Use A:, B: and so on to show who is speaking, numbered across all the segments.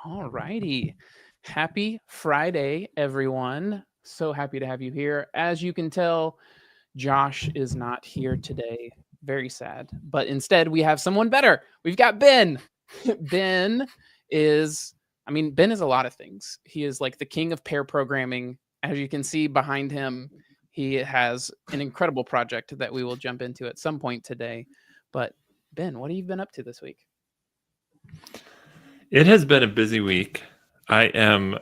A: All righty. Happy Friday, everyone. So happy to have you here. As you can tell, Josh is not here today. Very sad. But instead, we have someone better. We've got Ben. Ben is, Ben is a lot of things. He is like the king of pair programming. As you can see behind him, he has an incredible project that we will jump into at some point today. But Ben, what have you been up to this week?
B: It has been a busy week. I am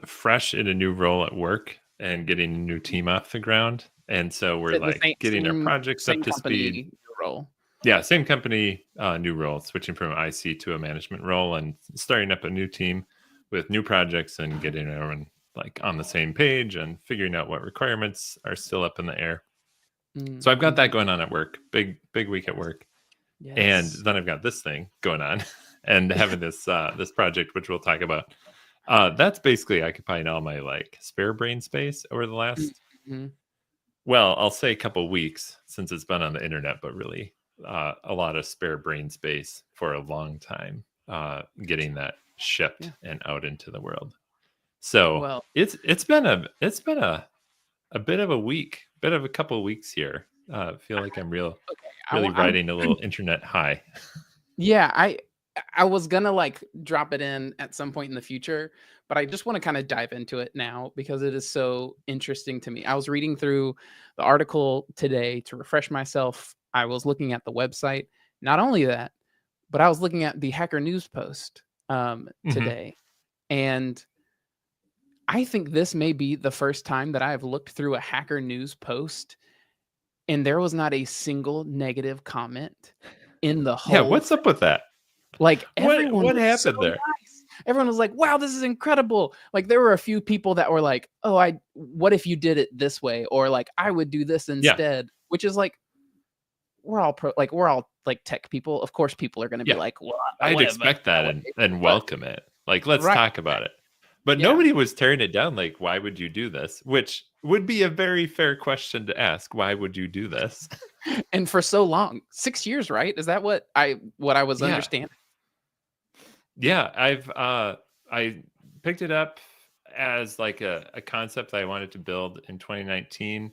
B: fresh in a new role at work and getting a new team off the ground. And so we're
A: The
B: like getting our projects up
A: same
B: to speed.
A: company role.
B: Yeah, same company, new role, switching from IC to a management role and starting up a new team with new projects and getting everyone like on the same page and figuring out what requirements are still up in the air. So I've got that going on at work. Big week at work.
A: Yes.
B: And then I've got this thing going on and having this this project, which we'll talk about. That's basically occupying all my like spare brain space over the last, well, I'll say a couple weeks since it's been on the internet, but really a lot of spare brain space for a long time, getting that shipped and out into the world. So it's been a bit of a week, bit of a couple of weeks here. Feel like I'm really riding a little internet high.
A: Yeah, I was gonna like drop it in at some point in the future, but I just want to kind of dive into it now because it is so interesting to me. I was reading through the article today to refresh myself. I was looking at the website. Not only that, but I was looking at the Hacker News post today. And I think this may be the first time that I have looked through a Hacker News post and there was not a single negative comment in the whole.
B: Yeah, what's up with that?
A: Like everyone,
B: what happened there?
A: Nice. Everyone was like, "Wow, this is incredible!" Like there were a few people that were like, "Oh, what if you did it this way?" Or like, "I would do this instead." Which is like, we're all tech people. Of course, people are going to be like, "Well,
B: I'd expect that and welcome it. Like, let's talk about it." But nobody was tearing it down. Like, why would you do this? Which would be a very fair question to ask. Why would you do this?
A: And for so long, 6 years, right? Is that what I was understanding?
B: Yeah, I picked it up as like a concept that I wanted to build in 2019.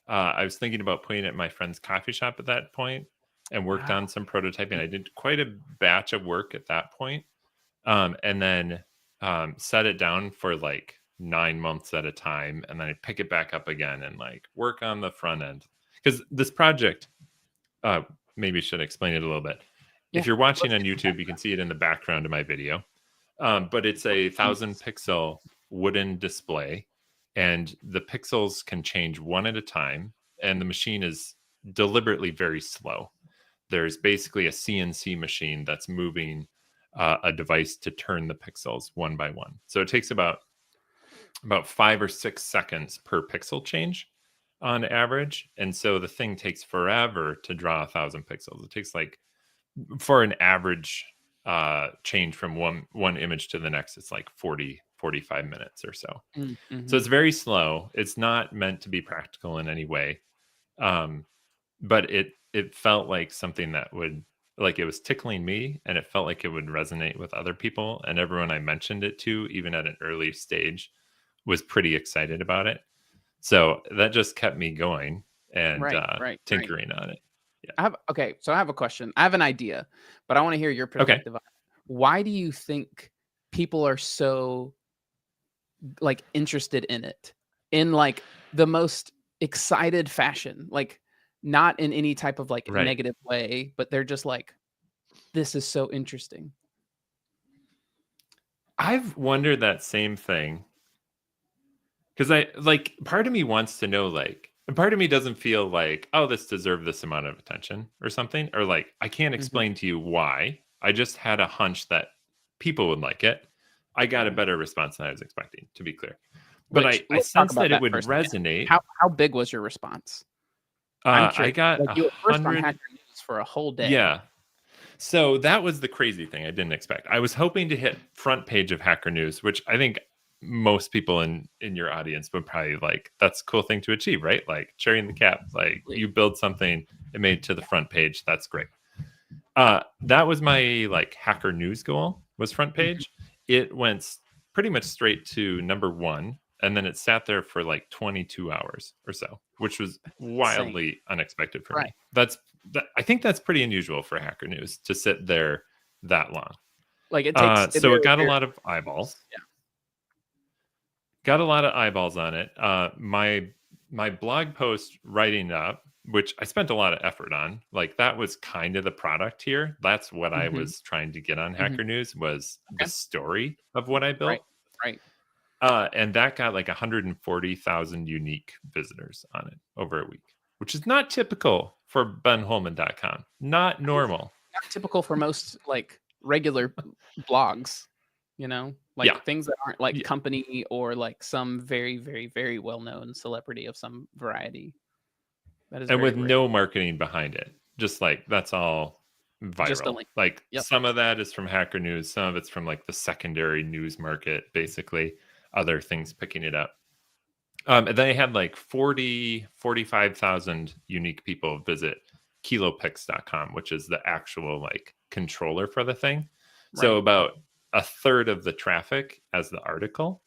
B: I was thinking about putting it in my friend's coffee shop at that point and worked on some prototyping. I did quite a batch of work at that point. And then set it down for like 9 months at a time. And then I pick it back up again and like work on the front end. Because this project, maybe should explain it a little bit. If you're watching on YouTube, you can see it in the background of my video. But it's a 1,000 pixel wooden display, and the pixels can change one at a time, and the machine is deliberately very slow. There's basically a CNC machine that's moving a device to turn the pixels one by one. So it takes about 5 or 6 seconds per pixel change on average. And so the thing takes forever to draw 1,000 pixels. It takes like, for an average change from one image to the next, it's like 45 minutes or so. So it's very slow. It's not meant to be practical in any way. But it felt like something that would, like, it was tickling me, and it felt like it would resonate with other people. And everyone I mentioned it to, even at an early stage, was pretty excited about it. So that just kept me going and tinkering on it.
A: Yeah. So I have a question. I have an idea, but I want to hear your perspective on it. Why do you think people are so like interested in it in like the most excited fashion? Like not in any type of like negative way, but they're just like, this is so interesting.
B: I've wondered that same thing. Because I like, part of me wants to know, like, and part of me doesn't feel like, oh, this deserved this amount of attention or something. Or like, I can't explain to you why. I just had a hunch that people would like it. I got a better response than I was expecting, to be clear. But I sensed that it would resonate.
A: How big was your response?
B: I got
A: like, you were first on Hacker News for a whole day.
B: Yeah. So that was the crazy thing I didn't expect. I was hoping to hit front page of Hacker News, which I think most people in your audience would probably like, that's a cool thing to achieve, right? Like cherry in the cap, like you build something, it made it to the front page. That's great. That was my like Hacker News goal, was front page. it went pretty much straight to number 1, and then it sat there for like 22 hours or so, which was
A: Insane.
B: wildly unexpected for
A: Right.
B: me. I think that's pretty unusual for Hacker News to sit there that long.
A: Like it takes.
B: So it got a lot of eyeballs.
A: Yeah.
B: Got a lot of eyeballs on it. My blog post writing up, which I spent a lot of effort on, like that was kind of the product here. That's what I was trying to get on Hacker News, was the story of what I built.
A: Right.
B: And that got like 140,000 unique visitors on it over a week, which is not typical for benholmen.com. Not normal.
A: Not typical for most like regular blogs, like things that aren't like company or like some very, very, very well-known celebrity of some variety. That is,
B: and with
A: rare.
B: no marketing behind it. Just like that's all viral.
A: Just a link.
B: Like some of that is from Hacker News, some of it's from like the secondary news market, basically other things picking it up. And they had like 45,000 unique people visit kilopix.com, which is the actual like controller for the thing. Right. So about a third of the traffic as the article.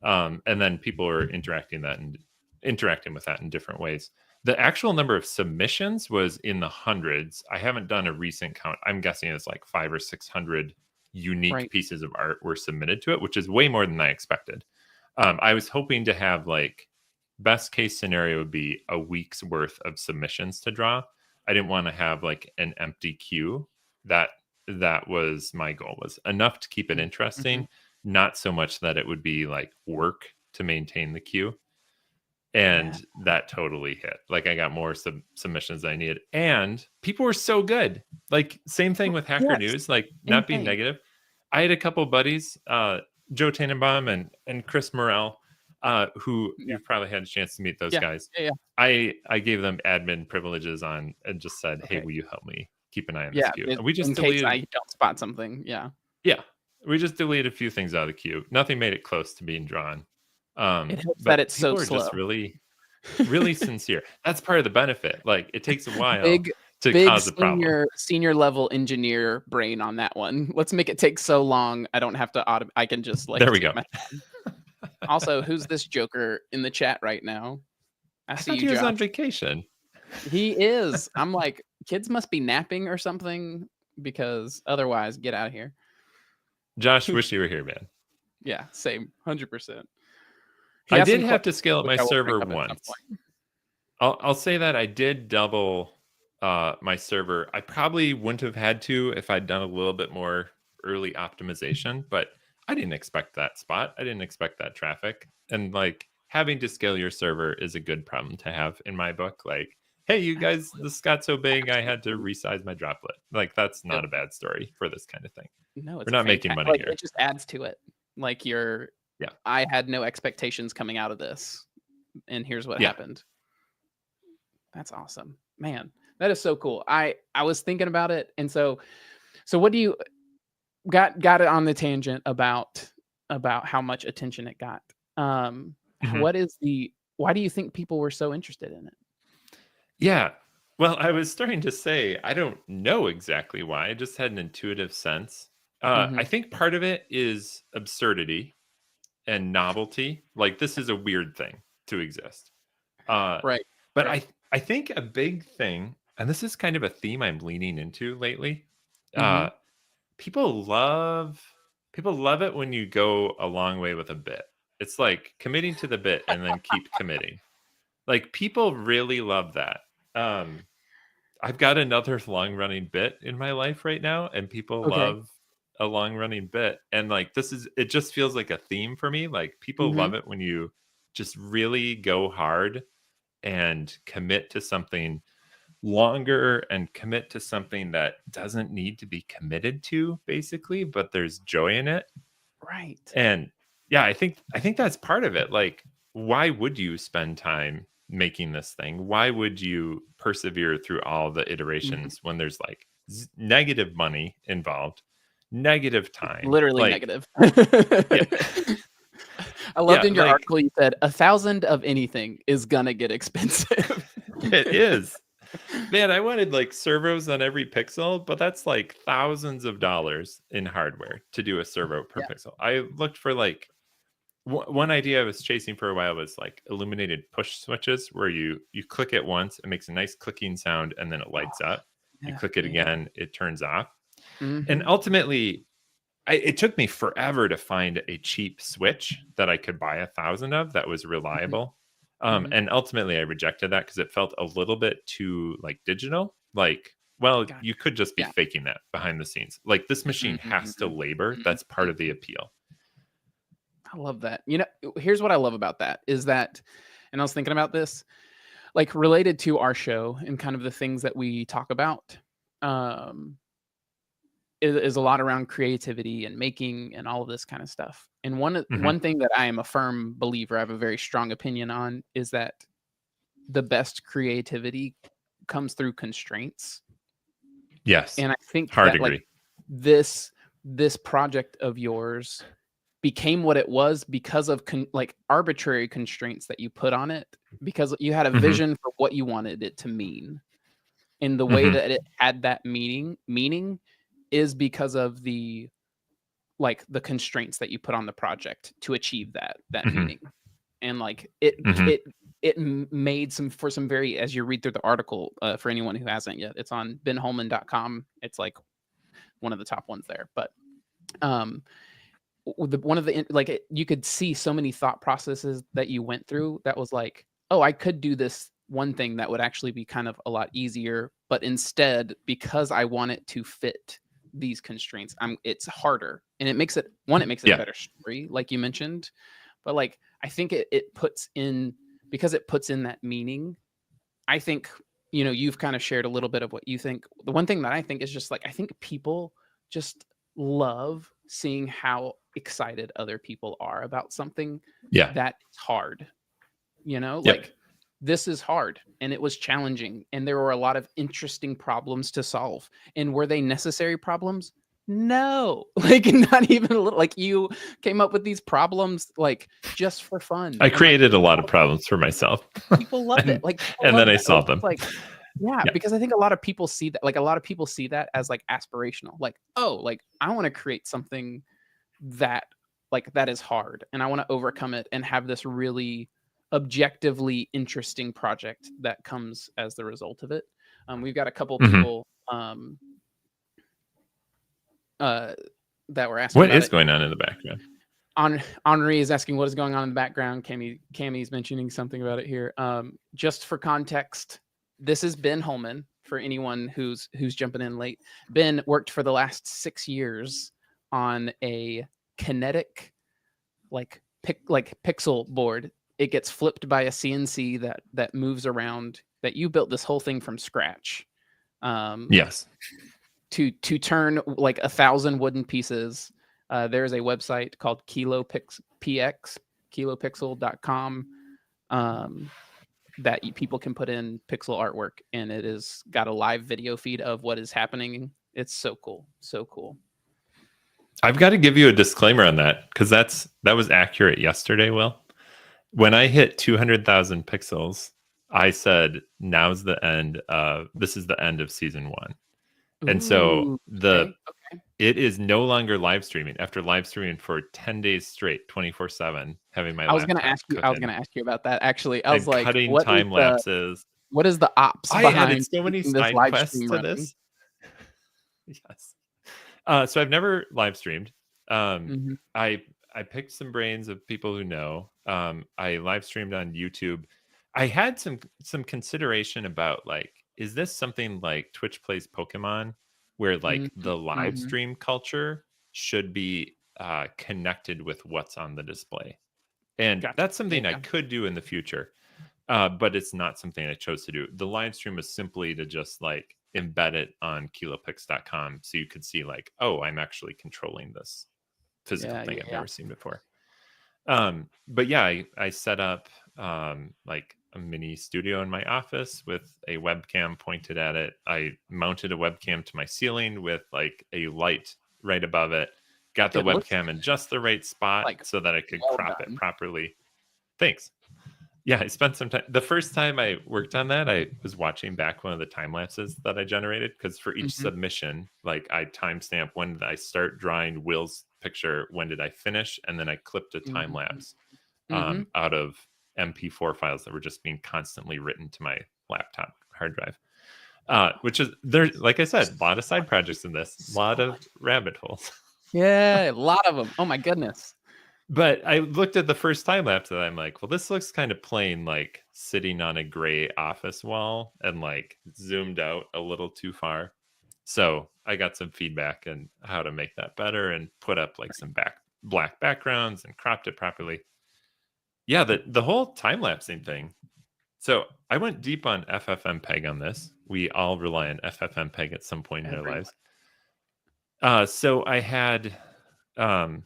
B: And then people are interacting with that in different ways. The actual number of submissions was in the hundreds. I haven't done a recent count. I'm guessing it's like 500 or 600 unique pieces of art were submitted to it, which is way more than I expected. I was hoping to have like best case scenario would be a week's worth of submissions to draw. I didn't want to have like an empty queue. That was my goal, was enough to keep it interesting, not so much that it would be like work to maintain the queue. And that totally hit. Like I got more submissions than I needed, and people were so good. Like same thing with Hacker News, like not being negative. I had a couple buddies, Joe Tannenbaum and Chris Morrell, who you've probably had a chance to meet those guys.
A: Yeah.
B: I gave them admin privileges on and just said, hey, will you help me keep an eye on this queue? And we just
A: in case I don't spot something. Yeah.
B: We just deleted a few things out of the queue. Nothing made it close to being drawn.
A: It helps that it's so slow.
B: Just really sincere. That's part of the benefit. Like it takes a while
A: to
B: cause a problem.
A: Senior level engineer brain on that one. Let's make it take so long. I don't have to I can just like.
B: There we go.
A: Also, who's this joker in the chat right now?
B: I see he was on vacation.
A: He is. I'm like, kids must be napping or something, because otherwise, get out of here.
B: Josh, wish you were here, man.
A: Yeah, same, 100%.
B: I did have to scale up my server once. I'll say that I did double my server. I probably wouldn't have had to if I'd done a little bit more early optimization, but I didn't expect that spot. I didn't expect that traffic. And like having to scale your server is a good problem to have in my book. Like, hey, you guys, this got so big, I had to resize my droplet. Like that's not a bad story for this kind of thing.
A: No,
B: we're not making money here.
A: It just adds to it. Like I had no expectations coming out of this, and here's what happened. That's awesome, man. That is so cool. I was thinking about it, and so what do you got it on the tangent about how much attention it got? Why do you think people were so interested in it?
B: Yeah. Well, I was starting to say, I don't know exactly why. I just had an intuitive sense. I think part of it is absurdity and novelty. Like this is a weird thing to exist. But I think a big thing, and this is kind of a theme I'm leaning into lately. People love it when you go a long way with a bit. It's like committing to the bit and then keep committing. Like people really love that. I've got another long running bit in my life right now, and people love a long running bit. And like it just feels like a theme for me. Like people love it when you just really go hard and commit to something longer and commit to something that doesn't need to be committed to, basically, but there's joy in it.
A: Right.
B: And I think that's part of it. Like, why would you spend time making this thing? Why would you persevere through all the iterations when there's like negative money involved, negative time,
A: literally negative? I loved in your article you said 1,000 of anything is gonna get expensive.
B: It is. Man, I wanted like servos on every pixel, but that's like thousands of dollars in hardware to do a servo per
A: Yeah.
B: pixel. I looked for like one idea I was chasing for a while was like illuminated push switches where you click it once, it makes a nice clicking sound, and then it
A: Oh,
B: lights up. You
A: yeah.
B: click it
A: Yeah.
B: again, it turns off. And
A: Hmm.
B: ultimately, it took me forever to find a cheap switch that I could buy 1,000 of that was
A: Hmm.
B: reliable.
A: Hmm.
B: And ultimately, I rejected that because it felt a little bit too like digital. Like, well,
A: Gotcha.
B: you could just be
A: Yeah.
B: faking that behind the scenes. Like this machine has to
A: Mhm,
B: labor. That's part of the
A: mhm.
B: appeal.
A: I love that. Here's what I love about that is that, and I was thinking about this, like related to our show and kind of the things that we talk about, um, is a lot around creativity and making and all of this kind of stuff. And
B: Hmm.
A: one thing that I am a firm believer, I have a very strong opinion on, is that the best creativity comes through constraints.
B: Yes,
A: And I think
B: hard
A: that like
B: agree.
A: this this project of yours became what it was because of like arbitrary constraints that you put on it because you had a
B: Hmm.
A: vision for what you wanted it to mean, and the way
B: Hmm.
A: that it had that meaning is because of the constraints that you put on the project to achieve that
B: Hmm.
A: meaning. And like
B: Hmm.
A: made some very, as you read through the article, for anyone who hasn't yet, it's on benholman.com. It's like one of the top ones there. But um one of the like you could see so many thought processes that you went through that was like, oh, I could do this one thing that would actually be kind of a lot easier, but instead, because I want it to fit these constraints, it's harder, and it makes it a
B: Yeah.
A: better story, like you mentioned. But like I think it puts in, because it puts in that meaning. I think, you've kind of shared a little bit of what you think. The one thing that I think is just like, I think people just love seeing how excited other people are about something
B: Yeah.
A: that is hard.
B: Yep.
A: Like, this is hard and it was challenging and there were a lot of interesting problems to solve. And were they necessary problems? No. Like, not even a little. Like, you came up with these problems like just for fun,
B: I
A: and like
B: created a lot of problems for myself,
A: people loved it.
B: and
A: Like, people
B: and then
A: loved
B: I
A: that. Like,
B: solved
A: it's
B: them.
A: like, yeah,
B: Yeah.
A: because I think a lot of people see that, like, a lot of people see that as like aspirational. Like, oh, like I want to create something that that is hard, and I want to overcome it and have this really objectively interesting project that comes as the result of it. We've got a couple
B: Hmm.
A: people uh that were asking
B: What
A: about
B: is
A: it.
B: going on in the background?
A: Henri is asking what is going on in the background. Cammy's mentioning something about it here. Just for context, this is Ben Holmen. For anyone who's jumping in late, Ben worked for the last 6 years on a kinetic pixel board. It gets flipped by a CNC that moves around. That you built this whole thing from scratch. Um,
B: Yes.
A: to turn like 1,000 wooden pieces. There's a website called kilopixel.com, that people can put in pixel artwork, and it is got a live video feed of what is happening. It's so cool, so cool.
B: I've got to give you a disclaimer on that because that was accurate yesterday, Will. When I hit 200,000 pixels, I said, "Now's the end of this is the end of season 1." And so
A: Ooh, okay, okay.
B: it is no longer live streaming after live streaming for 10 days straight, 24/7, having my laptop
A: I was
B: cooking
A: gonna ask you about that actually. I was
B: and
A: like,
B: cutting time lapses.
A: what is the ops
B: I added
A: behind
B: so many
A: keeping this
B: side
A: live
B: quests
A: stream
B: to
A: running?
B: this. Yes. So I've never live streamed. Um,
A: Mhm,
B: I I picked some brains of people who know. I live streamed on YouTube. I had some consideration about like, is this something like Twitch plays Pokemon, where
A: mhm,
B: like the live
A: mhm.
B: stream culture should be connected with what's on the display, and
A: Gotcha.
B: that's
A: Yeah,
B: something I
A: yeah.
B: could do in the future. But it's not something I chose to do. The live stream was simply to just like embed it on kilopix.com so you could see like, oh, I'm actually controlling this physical
A: Yeah,
B: thing
A: yeah,
B: I've
A: yeah.
B: never seen before. But yeah, I set up like a mini studio in my office with a webcam pointed at it. I mounted a webcam to my ceiling with like a light right above it. Got the
A: It looks
B: webcam in just the right spot
A: like
B: so that I could
A: well
B: crop it
A: done.
B: properly. Thanks. Yeah, I spent some time. The first time I worked on that, I was watching back one of the time lapses that I generated because for each
A: Mhm,
B: submission, like I timestamp when did I start drawing Will's picture, when did I finish, and then I clipped a time
A: mhm,
B: lapse
A: mhm.
B: out of MP4 files that were just being constantly written to my laptop hard drive. Which is there, like I said, a lot of side projects in this, a
A: So
B: lot of
A: much.
B: rabbit holes.
A: Yeah, a lot of them. Oh my goodness.
B: But I looked at the first time lapse and I'm like, well, this looks kind of plain, like sitting on a gray office wall and like zoomed out a little too far. So I got some feedback on how to make that better and put up like some black backgrounds and cropped it properly. Yeah, the whole time lapsing thing. So I went deep on FFmpeg on this. We all rely on FFmpeg at some point in our
A: Everyone.
B: lives. So um,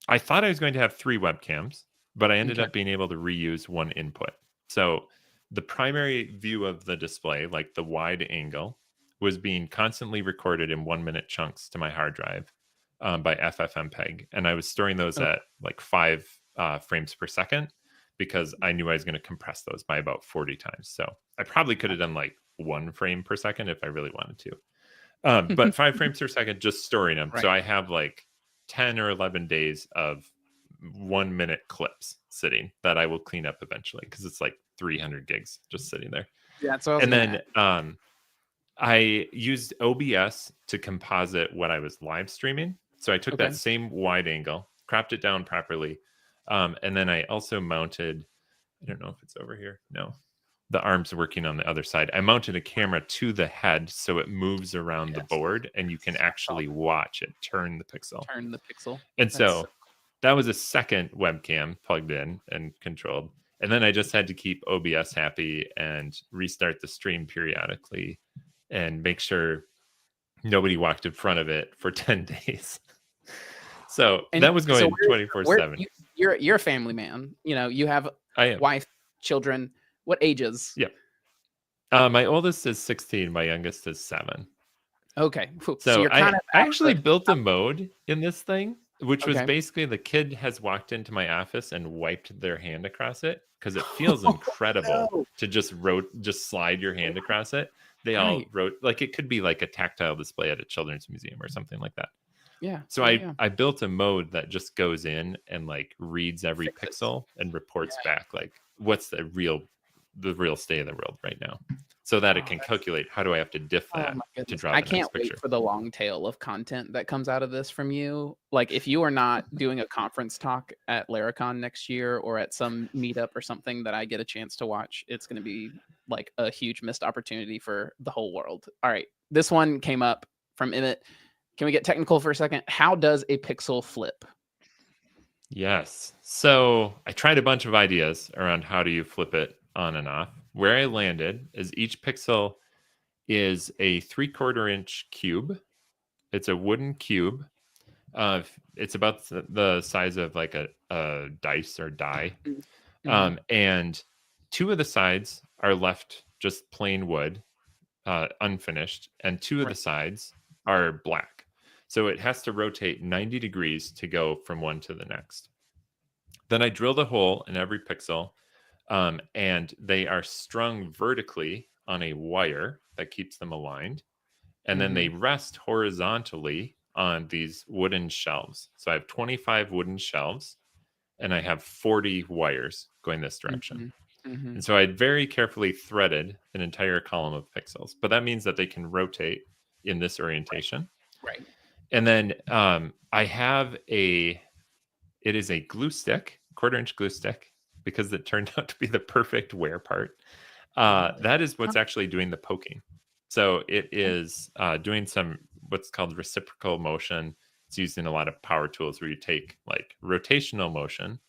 B: I thought I was going to have 3 webcams, but I ended
A: Okay.
B: up being able to reuse one input. So the primary view of the display, like the wide angle, was being constantly recorded in 1-minute chunks to my hard drive by FFmpeg, and I was storing those
A: Okay.
B: at like 5 frames per second because I knew I was going to compress those by about 40 times. So I probably could have done like 1 frame per second if I really wanted to. But 5 frames per second, just storing them. So
A: Right.
B: I have like 10 or 11 days of 1-minute clips sitting that I will clean up eventually because it's like 300 gigs just sitting there.
A: Yeah, that's what I was
B: And
A: gonna
B: then
A: ask.
B: I used OBS to composite what I was live streaming. So I took that
A: Okay.
B: same wide angle, cropped it down properly. And then I also mounted, I don't know if it's over here. No, the arms working on the other side. I mounted a camera to the head so it moves around the
A: Yes.
B: board and you can
A: I saw
B: actually
A: that.
B: watch it turn the pixel.
A: Turn the pixel.
B: And
A: That's so
B: so that was a second webcam plugged in and controlled. And then I just had to keep OBS happy and restart the stream periodically and make sure nobody walked in front of it for 10 days. So
A: and
B: that was
A: so
B: going 24
A: where
B: 7.
A: you're a family man, you know, you have
B: I am.
A: wife, children. What ages?
B: Yep. My oldest is 16. My youngest is 7.
A: Okay. Phew, so
B: So
A: you're
B: I
A: kind of
B: actually built a mode in this thing, which was
A: okay.
B: basically the kid has walked into my office and wiped their hand across it because it feels incredible
A: No.
B: to just slide your hand across it. They all
A: Right.
B: wrote like it could be like a tactile display at a children's museum or something like that.
A: Yeah.
B: So
A: Yeah,
B: I
A: yeah.
B: I built a mode that just goes in and like reads every
A: Fixes.
B: pixel and
A: Yeah.
B: reports back like what's the real state of the world right now, so that it
A: Oh,
B: can
A: that's
B: calculate how do I have to diff
A: oh
B: that
A: my
B: to
A: goodness.
B: draw
A: I
B: the next
A: can't wait
B: picture.
A: for the long tail of content that comes out of this from you. Like if you are not doing a conference talk at Laracon next year or at some meetup or something that I get a chance to watch, it's going to be like a huge missed opportunity for the whole world. All right. This one came up from Emmett. Can we get technical for a second? How does a pixel flip?
B: Yes. So I tried a bunch of ideas around how do you flip it on and off. Where I landed is each pixel is a 3/4 inch cube. It's a wooden cube. It's about the size of like a dice or die.
A: Mm-hmm.
B: And 2 of the sides are left just plain wood, unfinished, and 2 of the
A: Right.
B: sides are black. So it has to rotate 90 degrees to go from one to the next. Then I drilled a hole in every pixel, and they are strung vertically on a wire that keeps them aligned. And then
A: Mm-hmm.
B: they rest horizontally on these wooden shelves. So I have 25 wooden shelves and I have 40 wires going this direction.
A: Mm-hmm. Mm-hmm.
B: And so I very carefully threaded an entire column of pixels, but that means that they can rotate in this
A: Right.
B: orientation.
A: Right.
B: And then I have it is a glue stick, 1/4 inch glue stick, because it turned out to be the perfect wear part.
A: Oh,
B: That is
A: huh,
B: what's actually doing the poking. So it
A: okay.
B: is doing some what's called reciprocal motion. It's used in a lot of power tools where you take like rotational motion.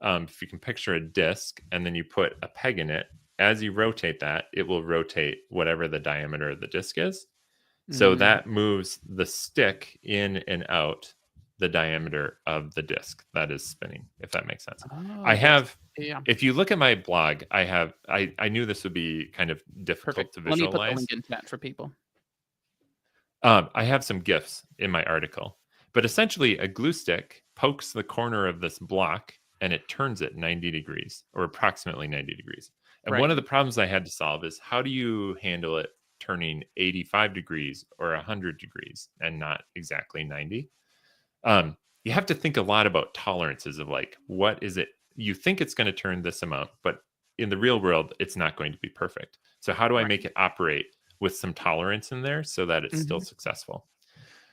B: If you can picture a disc and then you put a peg in it, as you rotate that, it will rotate whatever the diameter of the disc is. So
A: Mm.
B: that moves the stick in and out the diameter of the disc that is spinning, if that makes sense. I
A: Oh, yes.
B: have,
A: Yeah.
B: if you look at my blog, I knew this would be kind of difficult
A: Perfect.
B: to
A: Let me put the
B: visualize.
A: link in chat for people.
B: I have some GIFs in my article, but essentially a glue stick pokes the corner of this block and it turns at 90 degrees or approximately 90 degrees. And one
A: Right.
B: of the problems I had to solve is how do you handle it turning 85 degrees or 100 degrees and not exactly 90? You have to think a lot about tolerances of like, what is it? You think it's going to turn this amount, but in the real world, it's not going to be perfect. So, how do I
A: Right.
B: make it operate with some tolerance in there so that it's still
A: Mhm.
B: successful?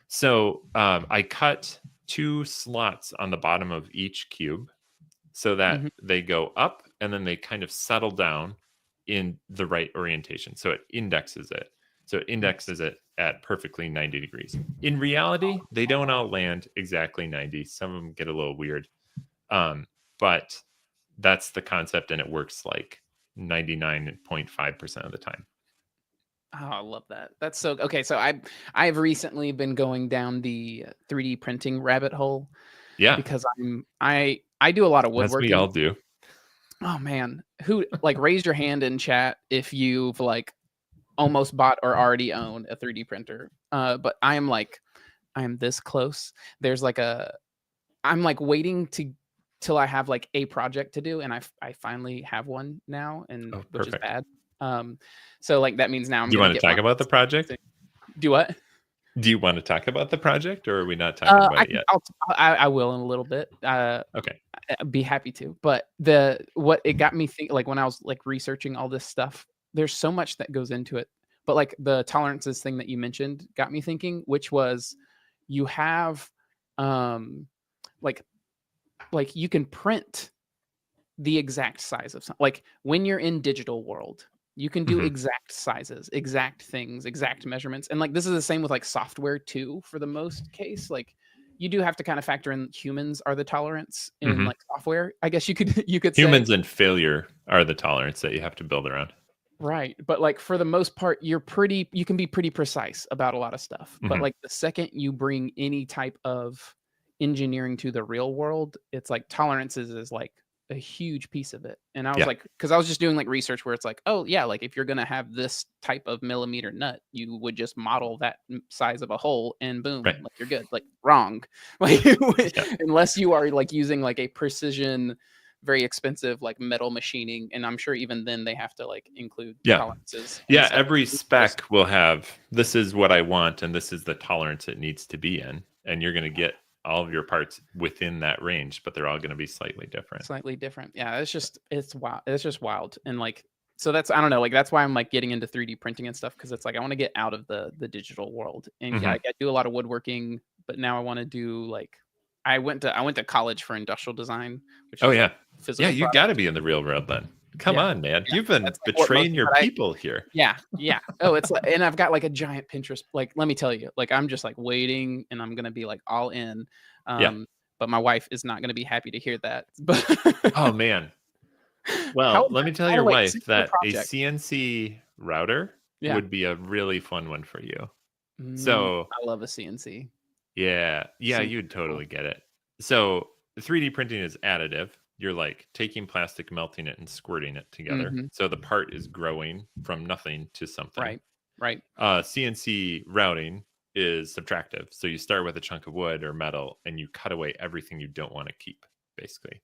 B: So, I cut 2 slots on the bottom of each cube so that
A: Mhm.
B: they go up and then they kind of settle down in the right orientation. So it indexes it. So it
A: Nice.
B: indexes it at perfectly 90 degrees. In reality, they don't all land exactly 90. Some of them get a little weird. But that's the concept and it works like 99.5% of the time.
A: Oh, I love that. That's so okay. So I've recently been going down the 3D printing rabbit hole
B: Yeah,
A: because I do a lot of
B: as we
A: woodworking.
B: all do.
A: Oh man, who like raise your hand in chat if you've like almost bought or already own a 3D printer. But I am this close. There's like a I'm like waiting to till I have like a project to do, and I finally have one now, and
B: Oh,
A: which is
B: perfect.
A: bad. So like that means now I'm
B: Do you
A: gonna
B: want to
A: get one.
B: talk about the project?
A: Do what?
B: Do you want to talk about the project or are we not talking about
A: I
B: it
A: can
B: yet?
A: I will in a little bit.
B: Okay.
A: I'd be happy to. But the what it got me think like when I was like researching all this stuff, there's so much that goes into it. But like the tolerances thing that you mentioned got me thinking, which was you have um like you can print the exact size of something. Like when you're in digital world, you can do
B: Mhm.
A: exact sizes, exact things, exact measurements. And like this is the same with like software too, for the most case. Like you do have to kind of factor in humans are the tolerance in
B: Mhm.
A: like software. I guess you could you could say.
B: Humans and failure are the tolerance that you have to build around.
A: Right. But like for the most part, you can be pretty precise about a lot of stuff. But
B: Mhm.
A: like the second you bring any type of engineering to the real world, it's like tolerances is like a huge piece of it. And I was
B: Yeah.
A: like, because I was just doing like research where it's like, oh yeah, like if you're gonna have this type of millimeter nut, you would just model that size of a hole and boom,
B: Right.
A: like you're good. Like wrong. Like
B: Yeah.
A: unless you are like using like a precision very expensive like metal machining, and I'm sure even then they have to like include
B: Yeah.
A: tolerances and
B: Yeah,
A: stuff.
B: every spec will have, "This is what I want, and this is the tolerance it needs to be in," and you're gonna get all of your parts within that range, but they're all gonna be slightly different.
A: Slightly different. Yeah, it's wild. It's just wild. And like so that's I don't know, like that's why I'm like getting into 3D printing and stuff because it's like I want to get out of the digital world. And yeah,
B: Mhm.
A: like, I do a lot of woodworking, but now I want to do like I went to college for industrial design, which
B: Oh,
A: is
B: yeah.
A: like
B: Yeah,
A: physical
B: you gotta
A: product.
B: be in the real world then. Come
A: Yeah.
B: on, man.
A: Yeah.
B: You've been
A: That's like what most
B: betraying your
A: but I
B: people here.
A: yeah, yeah. Oh, it's like and I've got like a giant Pinterest like let me tell you, like I'm just like waiting and I'm gonna be like all in.
B: Yeah.
A: But my wife is not gonna be happy to hear that. But
B: Oh, man.
A: how
B: Well, let me tell
A: how to
B: your
A: like sync
B: wife
A: your
B: that a
A: project.
B: CNC router
A: Yeah.
B: would be a really fun one for you.
A: Mm,
B: So,
A: I love a CNC.
B: yeah, yeah,
A: Super
B: you'd
A: cool.
B: totally get it. So, 3D printing is additive. You're like taking plastic, melting it, and squirting it together.
A: Mhm.
B: So the part is growing from nothing to something.
A: Right. Right.
B: CNC routing is subtractive. So you start with a chunk of wood or metal and you cut away everything you don't want to keep, basically.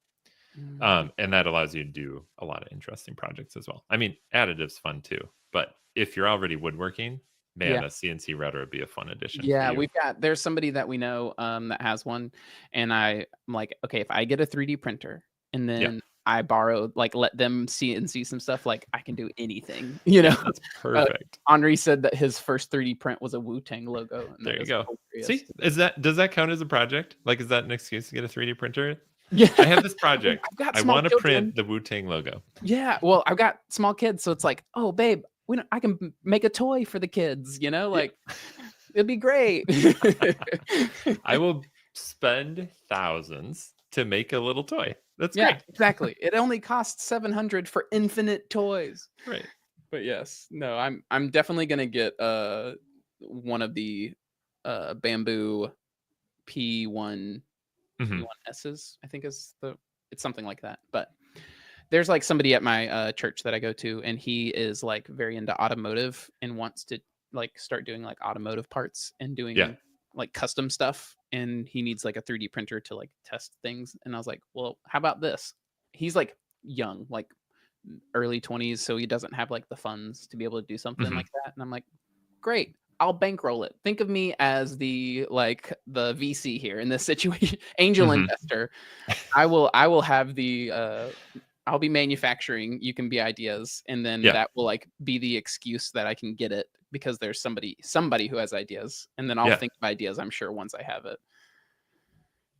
A: Mhm.
B: And that allows you to do a lot of interesting projects as well. I mean, additive's fun too, but if you're already woodworking, man,
A: Yeah.
B: a CNC router would be a fun addition for
A: Yeah,
B: you.
A: we've got there's somebody that we know, that has one, and I'm like, "Okay, if I get a 3D printer and
B: Yeah.
A: then I borrow like, let them see and see some stuff, like, I can do anything," you
B: Yeah,
A: know?
B: that's
A: Uh,
B: perfect.
A: Henri said that his first 3D print was a Wu-Tang logo, and
B: There
A: that
B: you
A: is
B: go.
A: hilarious
B: See,
A: to me.
B: is that does that count as a project? Like, is that an excuse to get a 3D printer?
A: Yeah.
B: I have this
A: Well,
B: project.
A: I've got
B: I
A: small
B: want to
A: children.
B: print the Wu Tang logo.
A: Yeah, well, I've got small kids, so it's like, "Oh, babe, we don't I can m make a toy for the kids," you know,
B: Yeah.
A: like, it'd be great.
B: I will spend thousands to make a little toy. That's
A: Yeah,
B: great.
A: exactly. It only costs 700 for infinite toys.
B: Right.
A: But yes, no, I'm definitely gonna get, one of the, bamboo P1
B: Mhm.
A: P1Ss, I think is the it's something like that, but there's, like, somebody at my, church that I go to, and he is, like, very into automotive and wants to, like, start doing, like, automotive parts and
B: Yeah.
A: doing, like, custom stuff. and he needs like a 3D printer to like test things. And I was like, well, how about this? He's like young, like early 20s, so he doesn't have like the funds to be able to do something
B: Hmm.
A: like that. And I'm like, great, I'll bankroll it. Think of me as the VC here in this situation, angel
B: Hmm.
A: investor. I will have the I'll be manufacturing, you can be ideas, and then
B: Yeah.
A: that will like be the excuse that I can get it because there's somebody who has ideas, and then I'll
B: Yeah.
A: think of ideas, I'm sure, once I have it.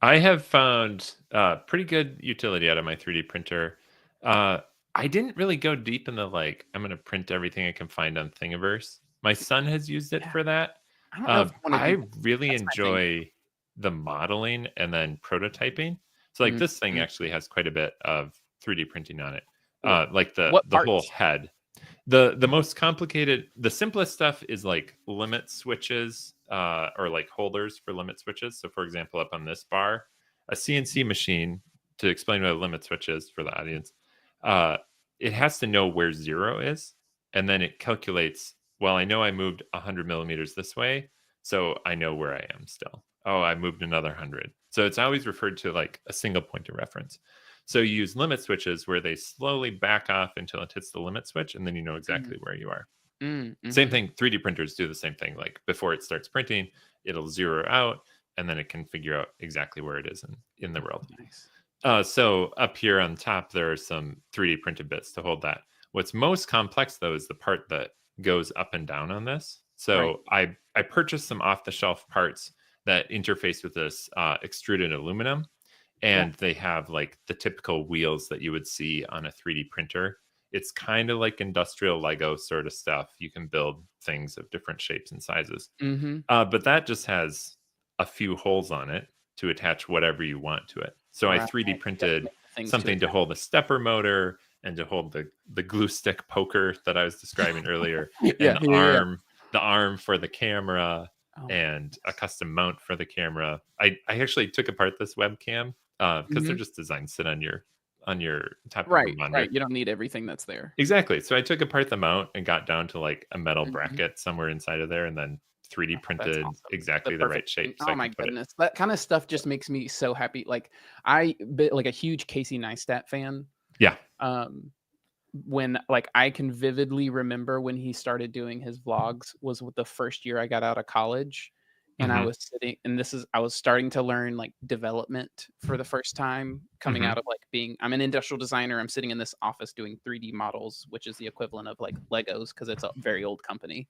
B: I have found pretty good utility out of my 3D printer. Uh, I didn't really go deep in the like, I'm going to print everything I can find on Thingiverse. My son has used it
A: Yeah.
B: for that.
A: I don't know if I wanna do
B: I
A: that.
B: really
A: That's my thing.
B: enjoy the modeling and then prototyping. So like this thing
A: Mhm.
B: actually has quite a bit of 3D printing on it.
A: Wha
B: Like
A: what
B: the whole
A: parts?
B: head. The most complicated, the simplest stuff is like limit switches, or like holders for limit switches. So for example, up on this bar, a CNC machine, to explain what a limit switch is for the audience, uh, it has to know where 0 is, and then it calculates, well, I know I moved 100 millimeters this way, so I know where I am still. Oh, I moved another 100. So it's always referred to like a single point of reference. So you use limit switches where they slowly back off until it hits the limit switch, and then you know
A: Mm,
B: exactly where you are. Same
A: mhm.
B: thing, 3D printers do the same thing. Like before it starts printing, it'll zero out, and then it can figure out exactly where it is in the world.
A: Nice.
B: So up here on top, there are some 3D printed bits to hold that. What's most complex though is the part that goes up and down on this.
A: Right.
B: So I purchased some off the shelf parts that interface with this extruded aluminum,
A: Yeah.
B: and they have like the typical wheels that you would see on a 3D printer. It's kind of like industrial Lego sort of stuff. You can build things of different shapes and sizes.
A: Mhm.
B: But that just has a few holes on it to attach whatever you want to it. So I
A: Right.
B: 3D
A: You gotta
B: printed
A: make the things to
B: something to
A: attach.
B: hold a stepper motor and to hold the glue stick poker that I was describing earlier, and
A: Yeah, yeah, yeah.
B: the arm for the camera,
A: Oh my
B: and a
A: goodness.
B: custom mount for the camera. I actually took apart this webcam because they're
A: Mhm.
B: just designed to sit on your top of a
A: Right, right,
B: monitor.
A: you don't need everything that's there.
B: Exactly. So I took apart the mount and got down to like a metal
A: Mhm.
B: bracket somewhere inside of there, and then 3D
A: Oh, that's
B: printed
A: awesome. The
B: exactly the right
A: perfect thing.
B: shape so
A: Oh
B: I
A: my
B: could put it.
A: goodness. That kinda stuff just makes me so happy. Like, I bit like a huge Casey Neistat fan.
B: Yeah.
A: Um, when like, I can vividly remember when he started doing his vlogs was with the first year I got out of college, and I
B: Hmm.
A: was sitting and this is I was starting to learn, like, development for the first time coming
B: Hmm.
A: out of, like, being I'm an industrial designer, I'm sitting in this office doing 3D models, which is the equivalent of, like, Legos because it's a very old company.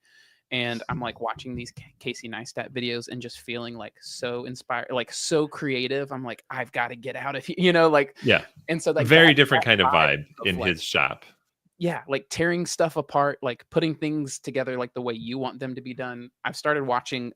A: And I'm like watching these Casey Neistat videos and just feeling like so inspired, like so creative. I'm like, I've got to get out of here, like,
B: Yeah.
A: and so like
B: Very
A: that
B: different kind of
A: vibe
B: vibe
A: of
B: in
A: like,
B: his shop.
A: yeah, like tearing stuff apart, like putting things together like the way you want them to be done. I've started watching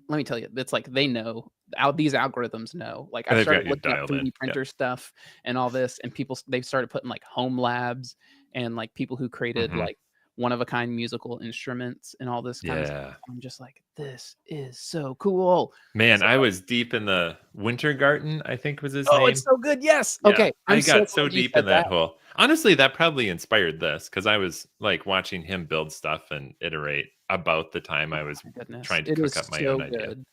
A: let me tell you, it's like they know these algorithms know. Like I've
B: They've
A: started
B: got you
A: looking up
B: dialed in.
A: 3D
B: Yeah.
A: printer stuff and all this, and they've started putting like home labs and like people who created
B: Hmm.
A: like one of a kind musical instruments and all this kind of stuff.
B: Yeah.
A: I'm just like, this is so cool.
B: Man,
A: So
B: I was deep in the Winter Garden, I think was his
A: oh, it's
B: name.
A: so good. Yes.
B: Yeah,
A: Okay. I'm
B: I
A: so
B: got so
A: glad you
B: deep
A: said
B: in
A: that.
B: that hole. Honestly, that probably inspired this because I was like watching him build stuff and iterate about the time
A: Oh
B: I was
A: my goodness.
B: trying to
A: It
B: cook
A: is
B: up my own
A: so
B: idea.
A: good.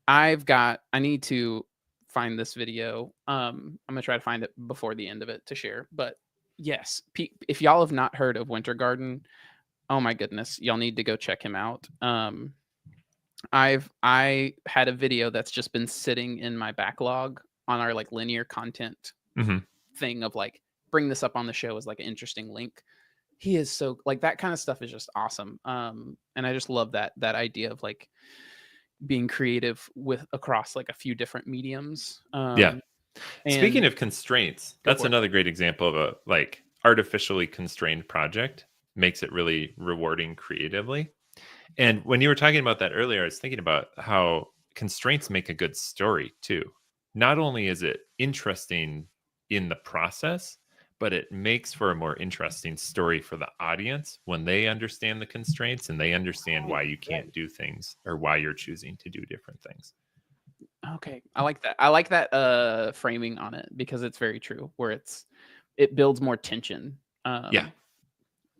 A: I need to find this video. I'm gonna try to find it before the end of it to share. But yes, if y'all have not heard of Winter Garden, oh my goodness, y'all need to go check him out. I had a video that's just been sitting in my backlog on our like linear content
B: Mhm.
A: thing of like bring this up on the show as like an interesting link. He is so like that kind of stuff is just awesome. And I just love that idea of like being creative with across like a few different mediums.
B: Yeah.
A: And
B: Speaking of constraints,
A: go
B: that's
A: for it.
B: another great example of a like artificially constrained project makes it really rewarding creatively. And when you were talking about that earlier, I was thinking about how constraints make a good story too. Not only is it interesting in the process, but it makes for a more interesting story for the audience when they understand the constraints and they understand
A: Right,
B: why you
A: right.
B: can't do things or why you're choosing to do different things.
A: Okay. I like that. I like that framing on it because it's very true where it builds more tension.
B: Yeah.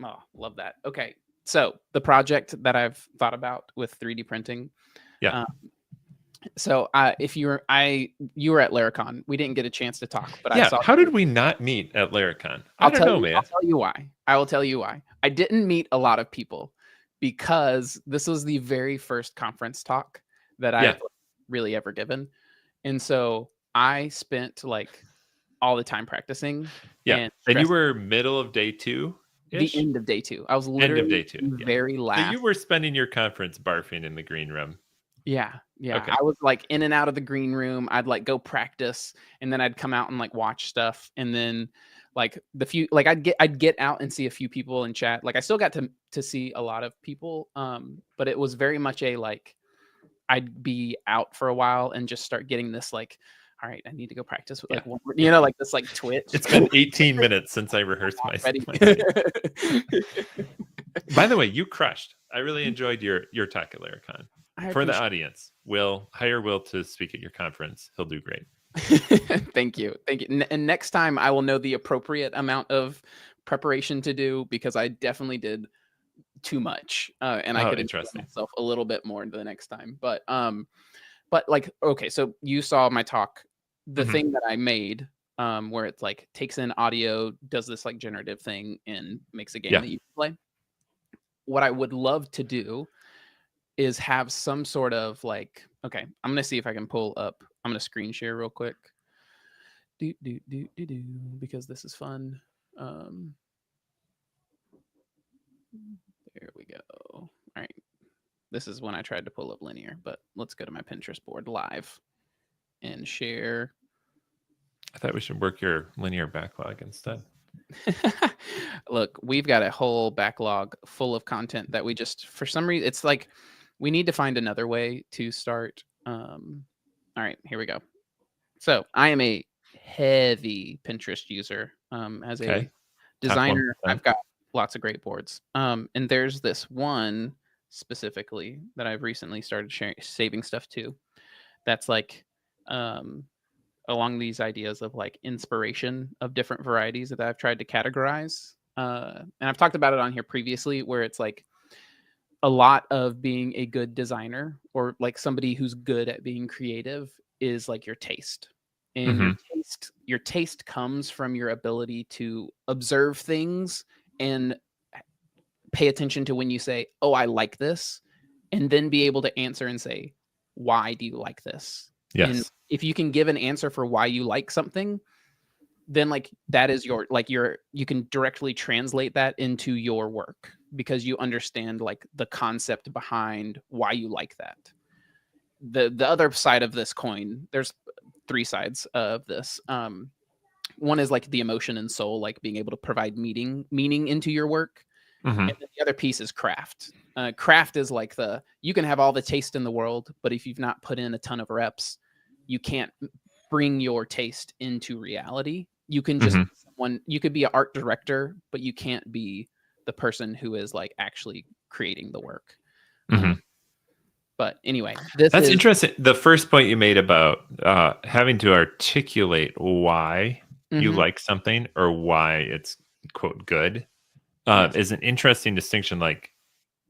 A: Oh, love that. Okay. So the project that I've thought about with 3D printing,
B: Yeah.
A: uh, So if you were at Laracon, we didn't get a chance to talk, but I
B: Yeah,
A: saw.
B: how did we not meet at Laracon? I
A: I'll
B: don't
A: tell
B: know,
A: you. I'll
B: man.
A: tell you why. I will tell you why. I didn't meet a lot of people because this was the very first conference talk that
B: Yeah,
A: I've really ever given, and so I spent like all the time practicing
B: yeah.
A: and
B: And you
A: stressing.
B: were middle of day two
A: The
B: ish?
A: end of day two, I was
B: End of
A: literally
B: day two.
A: the
B: Yeah.
A: very
B: So you
A: last.
B: were spending your conference barfing in the green room.
A: Yeah, yeah.
B: Okay.
A: I was like in and out of the green room. I'd like go practice and then I'd come out and like watch stuff. And then like the few like I'd get out and see a few people in chat. Like I still got to see a lot of people. But it was very much a like I'd be out for a while and just start getting this like, all right, I need to go practice with
B: Yeah.
A: like one more,
B: Yeah.
A: like this like twitch.
B: It's been 18 minutes since I rehearsed my,
A: Ready.
B: my piece. By the way, you crushed. I really enjoyed your talk at Laracon.
A: I
B: For the
A: appreciate
B: audience, Will, hire Will to speak at your conference. He'll do great.
A: Thank you. Thank you. And next time I will know the appropriate amount of preparation to do because I definitely did too much. And I
B: Oh,
A: could enjoy
B: interesting.
A: myself a little bit more the next time. But like, okay, so you saw my talk, the
B: Mhm.
A: thing that I made, where it's like takes in audio, does this like generative thing and makes a game
B: Yeah.
A: that you can play. What I would love to do is have some sort of like, okay, I'm gonna see if I can pull up. I'm gonna screen share real quick. Because this is fun. Um, there we go. All right. This is when I tried to pull up linear, but let's go to my Pinterest board live and share.
B: I thought we should work your linear backlog instead.
A: Look, we've got a whole backlog full of content that we just, for some reason, it's like we need to find another way to start. All right, here we go. So I am a heavy Pinterest user. As a
B: Okay. Top
A: designer,
B: 1%.
A: I've got lots of great boards. And there's this one specifically that I've recently started sharing, saving stuff to. That's like um, along these ideas of like inspiration of different varieties that I've tried to categorize. And I've talked about it on here previously, where it's like a lot of being a good designer or like somebody who's good at being creative is like your taste. And
B: Mhm.
A: your taste comes from your ability to observe things and pay attention to when you say, "Oh, I like this," and then be able to answer and say, "Why do you like this?" And
B: Yes.
A: if you can give an answer for why you like something, then like that is your like your you can directly translate that into your work because you understand like the concept behind why you like that. The other side of this coin, there's three sides of this. One is like the emotion and soul, like being able to provide meaning into your work.
B: Mhm.
A: And then the other piece is craft. Craft is like you can have all the taste in the world, but if you've not put in a ton of reps, you can't bring your taste into reality. You can just
B: Mhm.
A: be someone, you could be an art director, but you can't be the person who is like actually creating the work.
B: Mhm.
A: But anyway, this
B: That's
A: is
B: interesting. The first point you made about having to articulate why you
A: mhm,
B: like something or why it's quote good
A: yes.
B: is an interesting distinction. Like